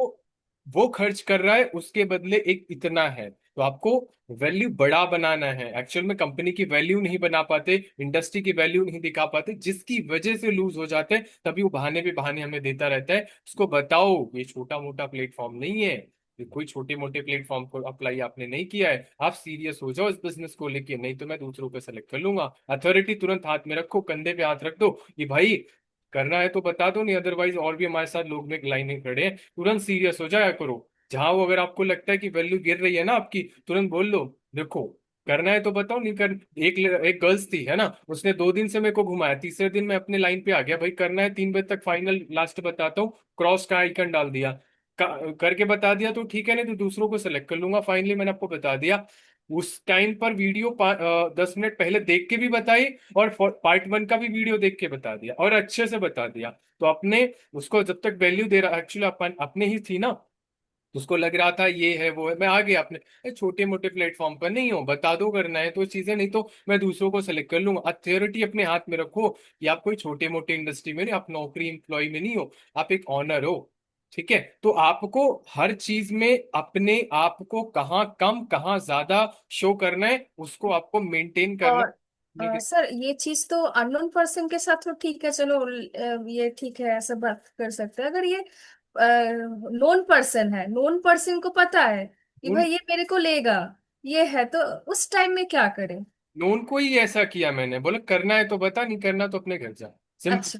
वो खर्च कर रहा है उसके बदले एक इतना है। तो आपको वैल्यू बड़ा बनाना है। एक्चुअल में कंपनी की वैल्यू नहीं बना पाते, इंडस्ट्री की वैल्यू नहीं दिखा पाते, जिसकी वजह से लूज हो जाते हैं। तभी वो बहाने पे बहाने हमें देता रहता है। उसको बताओ ये छोटा मोटा प्लेटफॉर्म नहीं है, ये कोई छोटे मोटे प्लेटफॉर्म को अप्लाई आपने नहीं किया है। आप सीरियस हो जाओ इस बिजनेस को लेके, नहीं तो मैं दूसरों को सेलेक्ट कर लूंगा। अथॉरिटी तुरंत हाथ में रखो, कंधे पे हाथ रख दो कि भाई करना है तो बता दो, नहीं अदरवाइज और भी हमारे साथ लोग में लाइन में खड़े हैं, तुरंत सीरियस हो जाया करो। जहां वो अगर आपको लगता है कि वैल्यू गिर रही है ना आपकी, तुरंत बोल लो देखो करना है तो बताओ, नहीं कर। एक गर्ल्स थी, है ना, उसने 2 दिन से मेरे को घुमाया, तीसरे दिन मैं अपने लाइन पे आ गया, भाई करना है 3 बजे तक फाइनल, लास्ट बताता हूँ, क्रॉस का आइकन डाल दिया। करके बता दिया तो ठीक है, नहीं तो दूसरों को सेलेक्ट कर लूंगा। फाइनली मैंने आपको बता दिया। उस टाइम पर वीडियो 10 मिनट पहले देख के भी बताई, और पार्ट 1 का भी वीडियो देख के बता दिया, और अच्छे से बता दिया। तो अपने उसको जब तक वैल्यू दे रहा, एक्चुअली अपन अपने ही थी ना, उसको लग रहा था ये है वो है, मैं आ गया अपने छोटे मोटे प्लेटफॉर्म पर। नहीं हो, बता दो करना है तो चीजें, नहीं तो मैं दूसरों को सेलेक्ट कर लूंगा। अथॉरिटी अपने हाथ में रखो कि आप कोई छोटे मोटे इंडस्ट्री में नहीं, आप नौकरी एम्प्लॉय में नहीं हो, आप एक ऑनर हो। ठीक है, तो आपको हर चीज में अपने आप को कहाँ कम कहाँ ज्यादा शो करना है, उसको आपको मेंटेन करना और है। सर ये चीज तो अननोन पर्सन के साथ तो ठीक है, चलो ये ठीक है, ऐसा बात कर सकते हैं। अगर ये नोन पर्सन है, नोन पर्सन को पता है कि उन भाई ये मेरे को लेगा, ये है, तो उस टाइम में क्या करें? नोन को ही ऐसा किया मैंने, बोला करना है तो बता, नहीं करना तो अपने घर जा। अच्छा।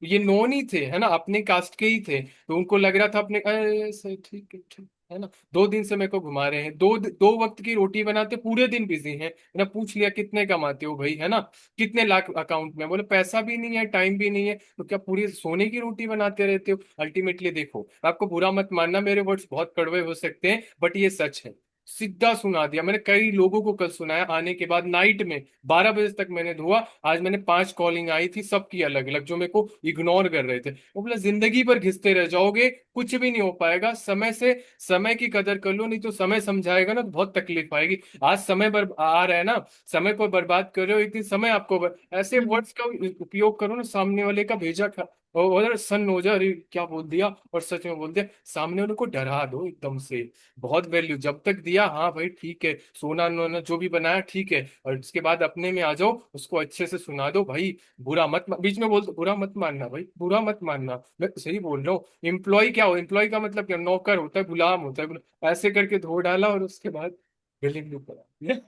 ये नोन ही थे, है ना, अपने कास्ट के ही थे, तो उनको लग रहा था अपने ठीक है ठीक। है ना। 2 दिन से मेरे को घुमा रहे हैं, दो दो वक्त की रोटी बनाते, पूरे दिन बिजी हैं। मैंने पूछ लिया कितने कमाते हो भाई, है ना, कितने लाख अकाउंट में, बोले पैसा भी नहीं है, टाइम भी नहीं है, तो क्या पूरी सोने की रोटी बनाते रहते हो। अल्टीमेटली देखो, आपको बुरा मत मानना, मेरे वर्ड्स बहुत कड़वे हो सकते हैं, बट ये सच है। सीधा सुना दिया मैंने, कई लोगों को कल सुनाया आने के बाद, नाइट में 12 बजे तक मैंने धोआ। आज मैंने 5 कॉलिंग आई थी, सबकी अलग अलग, जो मेरे को इग्नोर कर रहे थे। वो बोला जिंदगी भर घिसते रह जाओगे, कुछ भी नहीं हो पाएगा, समय से, समय की कदर कर लो, नहीं तो समय समझाएगा ना तो बहुत तकलीफ आएगी। आज समय आ रहा है ना, समय को बर्बाद कर रहे हो, एक दिन समय आपको ऐसे वर्ड्स का उपयोग करो ना, सामने वाले का भेजा और सन हो जा, अरे क्या बोल दिया, और सच में बोल दिया, सामने वाले को डरा दो एकदम से। बहुत वैल्यू जब तक दिया, हाँ भाई ठीक है, सोना नोना जो भी बनाया ठीक है, और उसके बाद अपने में आ जाओ, उसको अच्छे से सुना दो भाई। बीच में बोल दो, बुरा मत मानना भाई, बुरा मत मानना, मैं सही बोल रहा हूँ। एम्प्लॉय क्या हो, एम्प्लॉय का मतलब क्या, नौकर होता है, गुलाम होता है, ऐसे करके धो डाला और उसके बाद बिलिंग भी करा।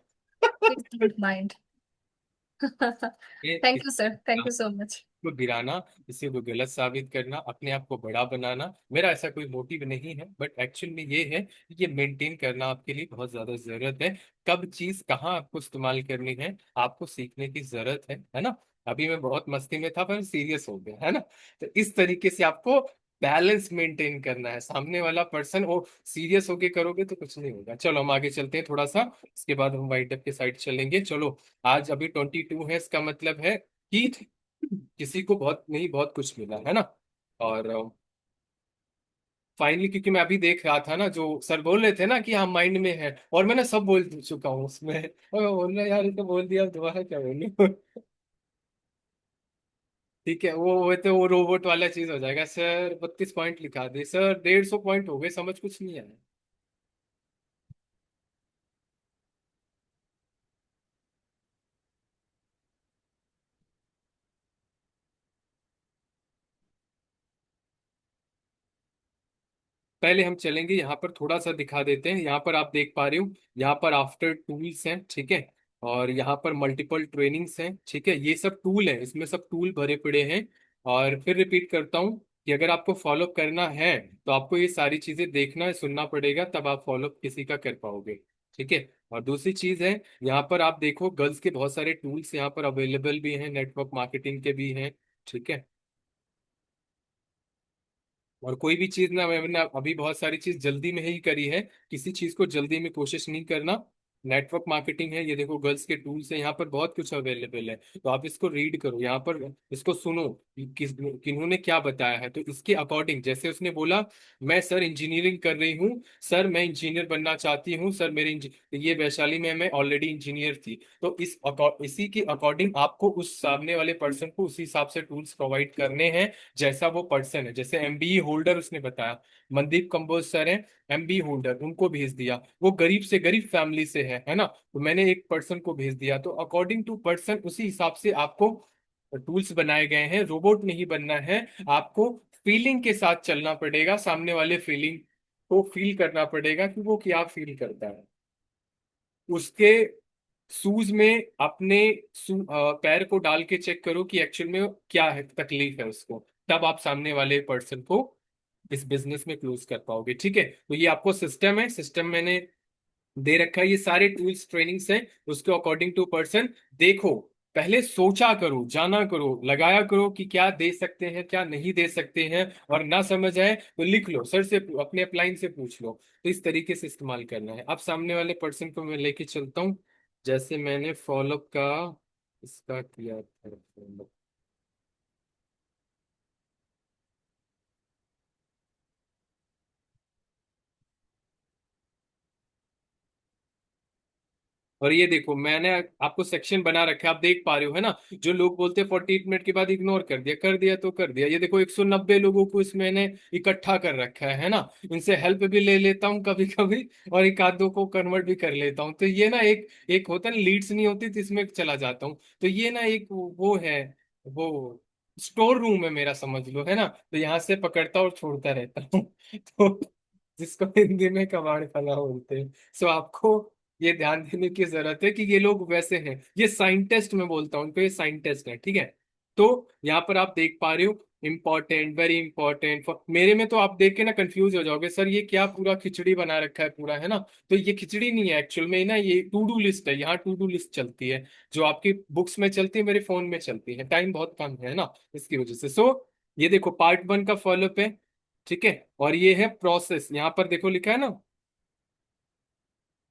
Please don't mind. ये thank you sir, thank you so much. को गिराना, किसी को गलत साबित करना, अपने आप को बड़ा बनाना, मेरा ऐसा कोई मोटिव नहीं है, बट एक्चुअल में ये है कि ये मेंटेन करना आपके लिए बहुत ज्यादा जरूरत है। कब चीज कहाँ आपको इस्तेमाल करनी है, आपको सीखने की जरूरत है ना। अभी मैं बहुत मस्ती में था पर सीरियस हो गया, है ना। तो इस तरीके से आपको बैलेंस मेंटेन करना है, सामने वाला पर्सन वो सीरियस होके करोगे तो कुछ नहीं होगा। चलो हम आगे चलते हैं थोड़ा सा, इसके बाद हम वाइट अप के साइड चलेंगे। चलो, आज अभी 22 है, इसका मतलब है कि किसी को बहुत नहीं बहुत कुछ मिला, है ना। और फाइनली, क्योंकि मैं अभी देख रहा था ना, जो सर बोल रहे थे ना कि हाँ माइंड में है, और मैंने सब बोल चुका हूँ उसमें, और मैं बोल रहा यार ये तो बोल दिया, अब दोबारा क्या बोलूं। ठीक है, वो तो वो रोबोट वाला चीज हो जाएगा, सर 32 पॉइंट लिखा दे, सर 150 पॉइंट हो गए, समझ कुछ नहीं आया। पहले हम चलेंगे यहाँ पर, थोड़ा सा दिखा देते हैं। यहाँ पर आप देख पा रहे हो, यहाँ पर आफ्टर टूल्स हैं, ठीक है, और यहाँ पर मल्टीपल ट्रेनिंग्स हैं, ठीक है, ये सब टूल है, इसमें सब टूल भरे पड़े हैं। और फिर रिपीट करता हूँ कि अगर आपको फॉलो करना है तो आपको ये सारी चीजें देखना है, सुनना पड़ेगा, तब आप फॉलो किसी का कर पाओगे, ठीक है। और दूसरी चीज है, यहाँ पर आप देखो गर्ल्स के बहुत सारे टूल्स यहाँ पर अवेलेबल भी हैं, नेटवर्क मार्केटिंग के भी हैं, ठीक है। और कोई भी चीज ना, मैंने अभी बहुत सारी चीज जल्दी में ही करी है, किसी चीज को जल्दी में कोशिश नहीं करना। नेटवर्क मार्केटिंग है, ये देखो गर्ल्स के टूल्स है, यहाँ पर बहुत कुछ अवेलेबल है, तो आप इसको रीड करो, यहाँ पर इसको सुनो कि किन्होंने क्या बताया है, तो इसके अकॉर्डिंग, जैसे उसने बोला मैं सर इंजीनियरिंग कर रही हूँ, सर मैं इंजीनियर बनना चाहती हूँ, सर मेरे ये वैशाली में मैं ऑलरेडी इंजीनियर थी, तो इसी के अकॉर्डिंग आपको उस सामने वाले पर्सन को उसी हिसाब से टूल्स प्रोवाइड करने हैं, जैसा वो पर्सन है। जैसे एमबीए होल्डर उसने बताया, मनदीप कंबोज सर है, एमबीए होल्डर, उनको भेज दिया, वो गरीब से गरीब फैमिली से है ना, तो मैंने एक पर्सन को भेज दिया, तो अकॉर्डिंग टू पर्सन उसी हिसाब से आपको टूल्स बनाए गए हैं। रोबोट नहीं बनना है, आपको फीलिंग के साथ चलना पड़ेगा, सामने वाले फीलिंग को फील करना पड़ेगा कि वो क्या फील करता है, उसके शूज में अपने पैर को डाल के चेक करो कि एक्चुअल में क्या है, तकलीफ है उसको, तब आप सामने वाले पर्सन को इस बिजनेस में क्लोज कर पाओगे, ठीक है। तो ये आपको सिस्टम है, सिस्टम मैंने दे रखा है, ये सारे टूल्स ट्रेनिंग्स हैं, उसके अकॉर्डिंग टू पर्सन देखो, पहले सोचा करो, जाना करो, लगाया करो कि क्या दे सकते हैं क्या नहीं दे सकते हैं, और ना समझ आए तो लिख लो, सर से अपने अपलाइन से पूछ लो, तो इस तरीके से इस्तेमाल करना है। अब सामने वाले पर्सन को मैं लेके चलता हूँ, जैसे मैंने फॉलोअप का इसका किया था। और ये देखो मैंने आपको सेक्शन बना रखा है, आप देख पा रहे हो, है ना। जो लोग बोलते हैं 48 मिनट के बाद इग्नोर कर दिया तो कर दिया, ये देखो 190 लोगों को इसमें मैंने इकट्ठा कर रखा है ना। इनसे हेल्प भी ले लेता हूँ कभी कभी, और एक आध दो को कन्वर्ट भी कर लेता हूँ, तो ये ना एक एक होता है ना, लीड्स नहीं होती तो इसमें चला जाता हूँ, तो ये ना एक वो है, वो स्टोर रूम है मेरा, समझ लो, है ना, तो यहाँ से पकड़ता और छोड़ता रहता हूँ। तो जिसको हिंदी में कबाड़ खाना बोलते हैं। सो आपको ये ध्यान देने की जरूरत है कि ये लोग वैसे हैं, ये साइंटिस्ट मैं बोलता हूँ उनको, ये साइंटिस्ट है, ठीक है। तो यहाँ पर आप देख पा रहे हो, इम्पोर्टेंट, वेरी इंपॉर्टेंट। मेरे में तो आप देख के ना कंफ्यूज हो जाओगे, सर ये क्या पूरा खिचड़ी बना रखा है पूरा, है ना। तो ये खिचड़ी नहीं है एक्चुअल में ना, ये टू डू लिस्ट है, यहाँ टू डू लिस्ट चलती है। जो आपकी बुक्स में चलती है मेरे फोन में चलती है, टाइम बहुत कम है ना, इसकी वजह से। सो ये देखो पार्ट 1 का फॉलोअप है, ठीक है। और ये है प्रोसेस, यहाँ पर देखो लिखा है ना,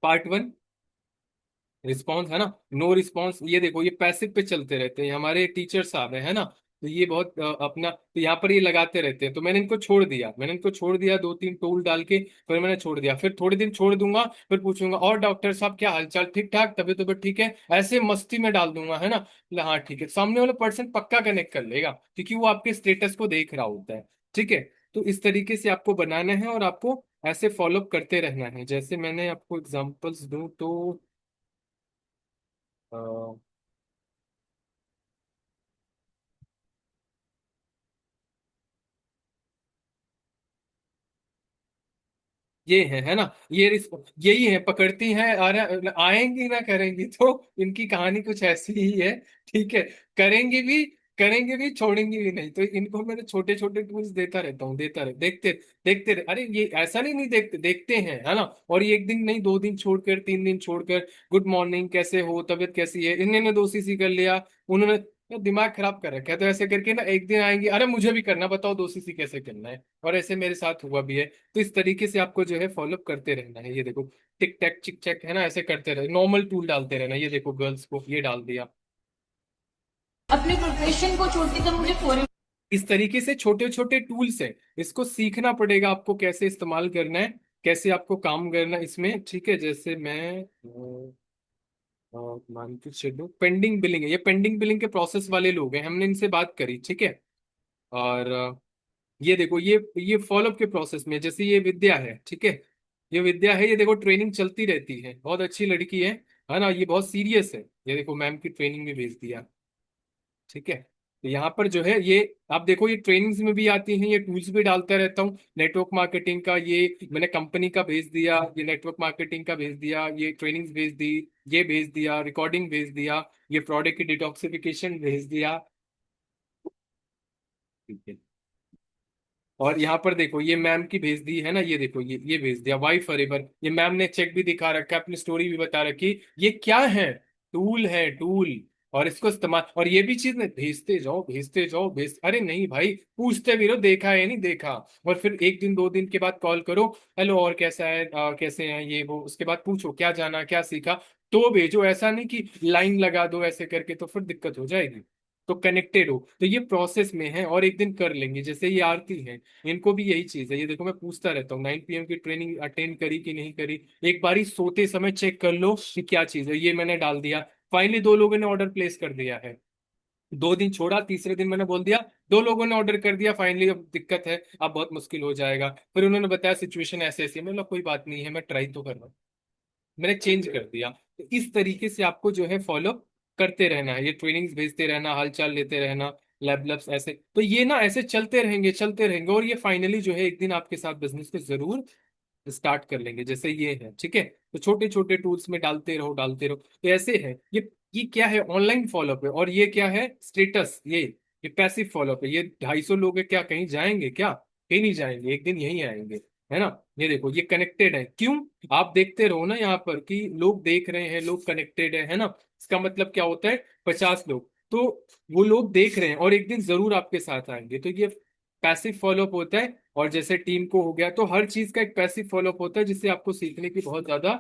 पार्ट 1 रिस्पॉन्स, है ना। नो रिस्पॉन्स, ये देखो ये पैसिव पे चलते रहते हैं, हमारे टीचर साहब है ना। तो ये बहुत अपना, तो यहाँ पर ये लगाते रहते हैं। तो मैंने इनको छोड़ दिया, मैंने इनको छोड़ दिया 2-3 टूल डाल के, फिर मैंने छोड़ दिया। फिर थोड़े दिन छोड़ दूंगा, फिर पूछूंगा और डॉक्टर साहब क्या हालचाल, ठीक ठाक, तबीयत तबीयत ठीक है, ऐसे मस्ती में डाल दूंगा, है ना। बोला, हाँ ठीक है, सामने वाला पर्सन पक्का कनेक्ट कर लेगा, क्योंकि वो आपके स्टेटस को देख रहा होता है, ठीक है। तो इस तरीके से आपको बनाना है, और आपको ऐसे फॉलोअप करते रहना है। जैसे मैंने आपको एग्जांपल्स दूं तो अ, ये है ना। यही है, पकड़ती हैं, आएंगी ना करेंगी, तो इनकी कहानी कुछ ऐसी ही है, ठीक है। करेंगी भी, करेंगे भी, छोड़ेंगी भी नहीं। तो इनको मैंने छोटे छोटे टूल्स देता रहता हूँ, देता रहे, देखते देखते रहे। अरे ये ऐसा नहीं, नहीं देखते, देखते हैं, है ना। और ये 1 दिन नहीं, 2 दिन छोड़कर, 3 दिन छोड़कर, गुड मॉर्निंग, कैसे हो, तबीयत कैसी है, इन्होंने 2 सीसी कर लिया, उन्होंने तो दिमाग खराब कर रखा है। तो ऐसे करके ना एक दिन आएंगे, अरे मुझे भी करना, बताओ 2 सीसी कैसे करना है। और ऐसे मेरे साथ हुआ भी है। तो इस तरीके से आपको जो है फॉलोअप करते रहना है। ये देखो टिक टैक चिक चैक, है ना, ऐसे करते रहे, नॉर्मल टूल डालते रहना। ये देखो गर्ल्स को ये डाल दिया। अपने प्रोफेशन को छोड़कर जब मुझे फॉरेन। इस तरीके से छोटे छोटे टूल्स हैं, इसको सीखना पड़ेगा आपको, कैसे इस्तेमाल करना है, कैसे आपको काम करना है इसमें, ठीक है। जैसे मैं मान के चलो पेंडिंग बिलिंग है, ये पेंडिंग बिलिंग के प्रोसेस वाले लोग हैं, हमने इनसे बात करी, ठीक है। और ये देखो ये फॉलोअप के प्रोसेस में, जैसे ये विद्या है, ठीक है। ये विद्या है, ये देखो ट्रेनिंग चलती रहती है, बहुत अच्छी लड़की है ना, ये बहुत सीरियस है। ये देखो मैम की ट्रेनिंग भी भेज दिया, ठीक है। तो यहाँ पर जो है ये, आप देखो ये ट्रेनिंग्स में भी आती हैं, ये टूल्स भी डालता रहता हूँ। नेटवर्क मार्केटिंग का ये मैंने कंपनी का भेज दिया, ये नेटवर्क मार्केटिंग का भेज दिया, ये ट्रेनिंग्स भेज दी, ये भेज दिया, रिकॉर्डिंग भेज दिया, ये प्रोडक्ट की डिटॉक्सिफिकेशन भेज दिया, ठीक है। और यहाँ पर देखो ये मैम की भेज दी है ना, ये देखो ये भेज दिया वाई फॉरएवर, ये मैम ने चेक भी दिखा रखा है, अपनी स्टोरी भी बता रखी। ये क्या है, टूल है, टूल। और इसको इस्तेमाल, और ये भी चीज नहीं, भेजते जाओ भेजते जाओ, अरे नहीं भाई, पूछते भी रहो देखा है नहीं देखा। और फिर 1 दिन 2 दिन के बाद कॉल करो, हेलो और कैसा है, कैसे हैं ये वो, उसके बाद पूछो क्या जाना क्या सीखा, तो भेजो। ऐसा नहीं कि लाइन लगा दो ऐसे करके, तो फिर दिक्कत हो जाएगी। तो कनेक्टेड हो, तो ये प्रोसेस में है, और एक दिन कर लेंगे। जैसे ये आरती है, इनको भी यही चीज है। ये देखो मैं पूछता रहता हूँ 9 PM की ट्रेनिंग अटेंड करी कि नहीं करी, एक बारी सोते समय चेक कर लो कि क्या चीज है। ये मैंने डाल दिया, फाइनली 2 लोगों ने ऑर्डर प्लेस कर दिया है। 2 दिन छोड़ा, तीसरे दिन मैंने बोल दिया, 2 लोगों ने ऑर्डर कर दिया फाइनली, अब दिक्कत है, अब बहुत मुश्किल हो जाएगा। फिर उन्होंने बताया सिचुएशन ऐसे ऐसी है, मैंने बोला कोई बात नहीं है, मैं ट्राई तो कर रहा हूँ, मैंने चेंज कर दिया। तो इस तरीके से आपको जो है फॉलो करते रहना है, ये ट्रेनिंग्स भेजते रहना, हालचाल लेते रहना, लैब लैब्स ऐसे। तो ये ना ऐसे चलते रहेंगे, चलते रहेंगे, और ये फाइनली जो है एक दिन आपके साथ बिजनेस को जरूर स्टार्ट कर लेंगे, जैसे ये है, ठीक है। तो छोटे छोटे टूल्स में डालते रहो, डालते रहो। तो ऐसे है ये क्या है, ऑनलाइन फॉलोअप है। और ये क्या है, स्टेटस, ये पैसिव फॉलोअप है। ये 250 लोग है, क्या कहीं जाएंगे क्या, कहीं नहीं जाएंगे, एक दिन यहीं आएंगे, है ना। ये देखो ये कनेक्टेड है, क्यों, आप देखते रहो ना यहाँ पर कि लोग देख रहे हैं, लोग कनेक्टेड है ना। इसका मतलब क्या होता है, 50 लोग, तो वो लोग देख रहे हैं, और एक दिन जरूर आपके साथ आएंगे। तो ये पैसिव फॉलोअप होता है। और जैसे टीम को हो गया, तो हर चीज का एक पैसिव फॉलोअप होता है, जिससे आपको सीखने की बहुत ज्यादा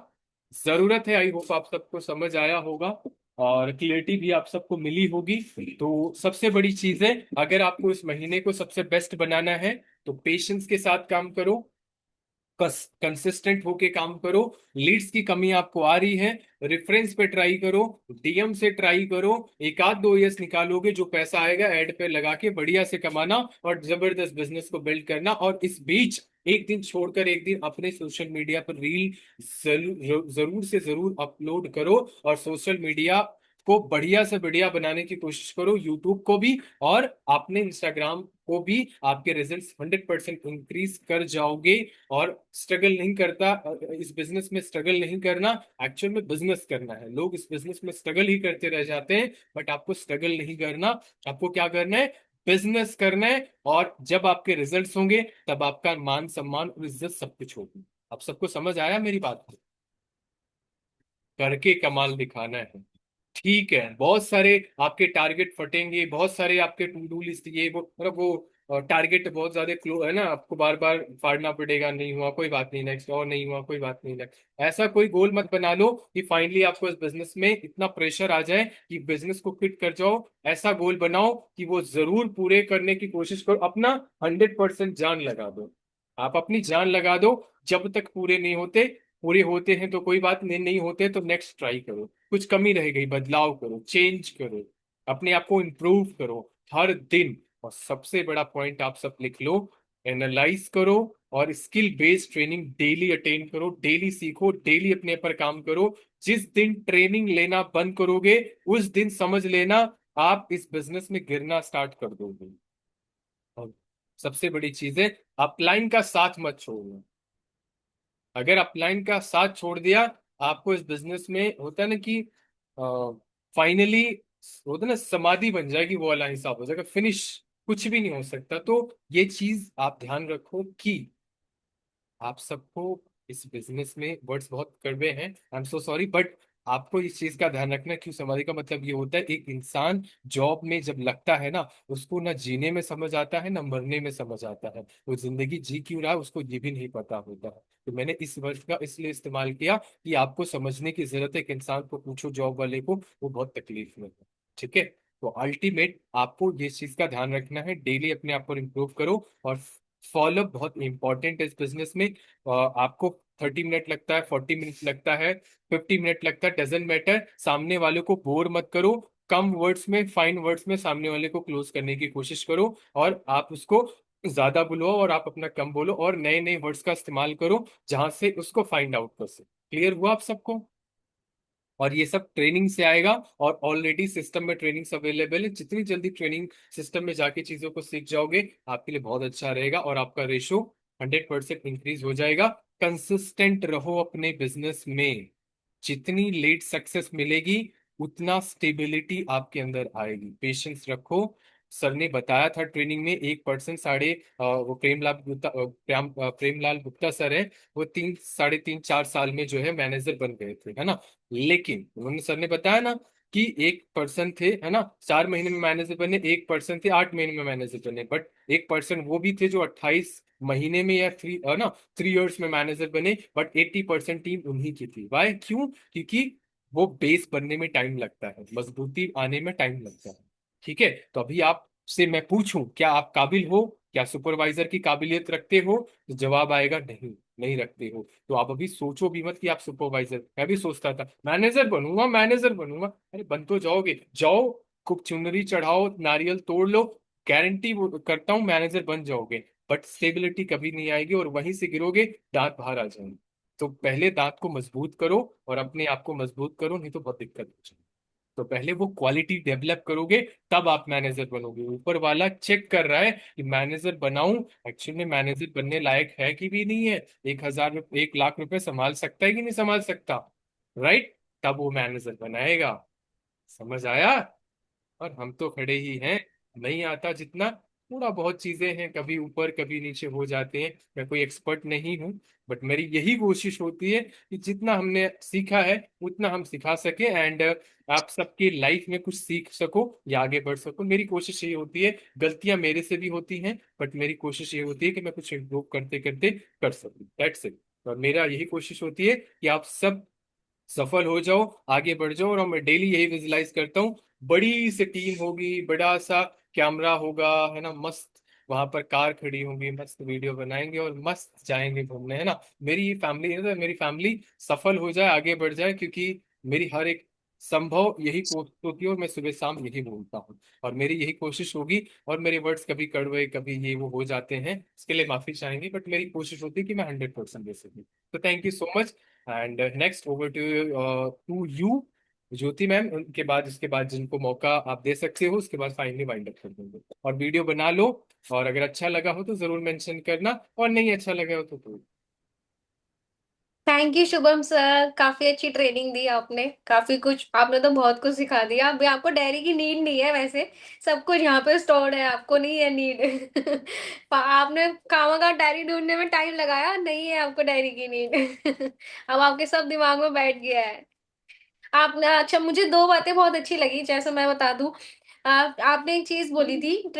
जरूरत है। आई होप आप सबको समझ आया होगा, और क्लियरिटी भी आप सबको मिली होगी। तो सबसे बड़ी चीज है, अगर आपको इस महीने को सबसे बेस्ट बनाना है, तो पेशेंस के साथ काम करो, कंसिस्टेंट होके काम करो। लीड्स की कमी आपको आ रही है, रेफरेंस पे ट्राई करो, डीएम से ट्राई करो, 1 आध 2 यस निकालोगे, जो पैसा आएगा एड पे लगा के बढ़िया से कमाना, और जबरदस्त बिजनेस को बिल्ड करना। और इस बीच एक दिन छोड़कर एक दिन अपने सोशल मीडिया पर रील जरूर जरूर से जरूर अपलोड करो, और सोशल मीडिया को बढ़िया से बढ़िया बनाने की कोशिश करो, यूट्यूब को भी, और आपने इंस्टाग्राम को भी। आपके रिजल्ट्स 100% इंक्रीज कर जाओगे। और स्ट्रगल नहीं करता, इस बिजनेस में स्ट्रगल नहीं करना, एक्चुअल में बिजनेस करना है। लोग इस बिजनेस में स्ट्रगल ही करते रह जाते हैं, बट आपको स्ट्रगल नहीं करना, आपको क्या करना है, बिजनेस करना है, और जब आपके रिजल्ट्स होंगे तब आपका मान सम्मान और इज्जत सब कुछ होगी। अब सबको समझ आया मेरी बात को? करके कमाल दिखाना है। ठीक है, बहुत सारे आपके टारगेट फटेंगे, बहुत सारे आपके टू डू लिस्ट ये वो मतलब वो टारगेट बहुत ज्यादा क्लो है ना, आपको बार बार फाड़ना पड़ेगा, नहीं हुआ कोई बात नहीं नेक्स्ट, और नहीं हुआ कोई बात नहीं नेक्स्ट। ऐसा कोई गोल मत बना लो कि फाइनली आपको इस बिजनेस में इतना प्रेशर आ जाए कि बिजनेस को क्विट कर जाओ। ऐसा गोल बनाओ कि वो जरूर पूरे करने की कोशिश करो, अपना 100% जान लगा दो। आप अपनी जान लगा दो, जब तक पूरे नहीं होते। पूरे होते हैं तो कोई बात नहीं, नहीं होते तो नेक्स्ट ट्राई करो। कुछ कमी रह गई, बदलाव करो, चेंज करो, अपने आप को इम्प्रूव करो हर दिन। और सबसे बड़ा पॉइंट आप सब लिख लो, एनालाइज करो और skill based training daily attend करो, डेली सीखो, डेली अपने पर काम करो। जिस दिन ट्रेनिंग लेना बंद करोगे उस दिन समझ लेना आप इस बिजनेस में गिरना स्टार्ट कर दोगे। और सबसे बड़ी चीज है, अपलाइन का साथ मत छोड़ना। अगर अपलाइन का साथ छोड़ दिया, आपको इस बिजनेस में होता है ना कि फाइनली होता है ना समाधि बन जाएगी, वो वाला हिसाब हो जाएगा, फिनिश, कुछ भी नहीं हो सकता। तो ये चीज आप ध्यान रखो कि आप सबको इस बिजनेस में वर्ड्स बहुत कड़वे हैं, I am so sorry, but आपको इस चीज का ध्यान रखना। क्यों समाधि का मतलब ये होता है, एक इंसान जॉब में जब लगता है ना, उसको ना जीने में समझ आता है ना मरने में समझ आता है, वो जिंदगी जी क्यों रहा है उसको ये भी नहीं पता होता है। तो मैंने इस वर्ड का इसलिए इस्तेमाल किया कि आपको समझने की जरूरत है। एक इंसान को पूछो जॉब वाले को, वो बहुत तकलीफ में है। ठीक है, तो अल्टीमेट आपको ये चीज का ध्यान रखना है, डेली अपने आप को इम्प्रूव करो। और फॉलो बहुत इंपॉर्टेंट है इस बिजनेस में। आपको 30 मिनट लगता है, 40 मिनट लगता है, 50 मिनट लगता है, डजेंट मैटर। सामने वाले को बोर मत करो, कम वर्ड्स में, फाइन वर्ड्स में सामने वाले को क्लोज करने की कोशिश करो। और आप उसको ज्यादा बोलो और आप अपना कम बोलो, और नए नए वर्ड्स का इस्तेमाल करो जहां से उसको फाइंड आउट कर सके। क्लियर हुआ आप सबको? और ये सब ट्रेनिंग से आएगा, और ऑलरेडी सिस्टम में ट्रेनिंग्स अवेलेबल है। जितनी जल्दी ट्रेनिंग सिस्टम में जाके चीजों को सीख जाओगे, आपके लिए बहुत अच्छा रहेगा, और आपका रेशो 100% इंक्रीज हो जाएगा। कंसिस्टेंट रहो अपने बिजनेस में। जितनी लेट सक्सेस मिलेगी, उतना स्टेबिलिटी आपके अंदर आएगी। पेशेंस रखो। सर ने बताया था ट्रेनिंग में, 1% वो प्रेमलाल गुप्ता प्रेमलाल गुप्ता सर है, वो 3 साढ़े 3 4 साल में जो है मैनेजर बन गए थे, है ना। लेकिन उन्होंने, सर ने बताया ना कि 1% थे, है ना, 4 महीने में मैनेजर बने, 1% थे 8 महीने में मैनेजर बने, बट 1% वो भी थे जो 28 महीने में या थ्री, है ना, 3 इयर्स में मैनेजर बने। बट 80% टीम उन्हीं की थी। वाई? क्यों? क्योंकि वो बेस बनने में टाइम लगता है, मजबूती आने में टाइम लगता है। ठीक है, तो अभी आपसे मैं पूछूं, क्या आप काबिल हो? क्या सुपरवाइजर की काबिलियत रखते हो? तो जवाब आएगा नहीं, नहीं रखते हो। तो आप अभी सोचो भी मत कि आप सुपरवाइजर। मैं भी सोचता था मैनेजर बनूंगा, मैनेजर बनूंगा। अरे बन तो जाओगे, जाओ, कुछ चुनरी चढ़ाओ, नारियल तोड़ लो, गारंटी करता हूँ मैनेजर बन जाओगे। बट स्टेबिलिटी कभी नहीं आएगी, और वहीं से गिरोगे, दांत बाहर आ जाएंगे। तो पहले दांत को मजबूत करो, और अपने आप को मजबूत करो, नहीं तो बहुत दिक्कत हो जाएगी। तो पहले वो क्वालिटी डेवलप करोगे, तब आप मैनेजर बनोगे। ऊपर वाला चेक कर रहा है कि मैनेजर बनाऊं, एक्चुअली में मैनेजर बनने लायक है कि भी नहीं है, 1,000 1 लाख रुपए संभाल सकता है कि नहीं संभाल सकता, राइट? तब वो मैनेजर बनाएगा। समझ आया? और हम तो खड़े ही हैं, नहीं आता जितना, थोड़ा बहुत चीजें हैं, कभी ऊपर कभी नीचे हो जाते हैं। मैं कोई एक्सपर्ट नहीं हूँ, बट मेरी यही कोशिश होती है कि जितना हमने सीखा है उतना हम सिखा सके, एंड आप सबकी लाइफ में कुछ सीख सको या आगे बढ़ सको। मेरी कोशिश ये होती है, गलतियां मेरे से भी होती हैं, बट मेरी कोशिश ये होती है कि मैं कुछ इम्प्रूव करते करते कर सकूं, दैट्स इट। और मेरा यही कोशिश होती है कि आप सब सफल हो जाओ, आगे बढ़ जाओ। और मैं डेली यही विजुलाइज करता हूँ, बड़ी सी टीम होगी, बड़ा सा कैमरा होगा, है ना, मस्त वहां पर कार खड़ी होंगी, मस्त वीडियो बनाएंगे और मस्त जाएंगे घूमने, है ना। मेरी फैमिली है, तो मेरी फैमिली सफल हो जाए, आगे बढ़ जाए, क्योंकि मेरी हर एक संभव यही कोशिश होती है, और मैं सुबह शाम यही बोलता हूँ, और मेरी यही कोशिश होगी। और मेरे वर्ड्स कभी कड़वे, कभी ये वो हो जाते हैं, इसके लिए माफी चाहेंगे, बट मेरी कोशिश होती है कि मैं 100% दे सकूँ। तो thank you so much. And next over to you Jyoti ma'am. उनके बाद, इसके बाद जिनको मौका आप दे सकते हो, उसके बाद फाइनली वाइंड अप कर देंगे। और वीडियो बना लो, और अगर अच्छा लगा हो तो जरूर मेंशन करना, और नहीं अच्छा लगा हो तो थैंक यू शुभम सर, काफी अच्छी ट्रेनिंग दी आपने, काफी कुछ आपने तो बहुत कुछ सिखा दिया। अभी आपको डायरी की नीड नहीं है वैसे, सब कुछ यहाँ पे स्टोर्ड है, आपको नहीं है नीड। आपने खामखा डायरी ढूंढने में टाइम लगाया, नहीं है आपको डायरी की नीड। अब आपके सब दिमाग में बैठ गया है। आपने अच्छा, मुझे दो बातें बहुत अच्छी लगी, जैसे मैं बता दूं, आपने एक चीज बोली थी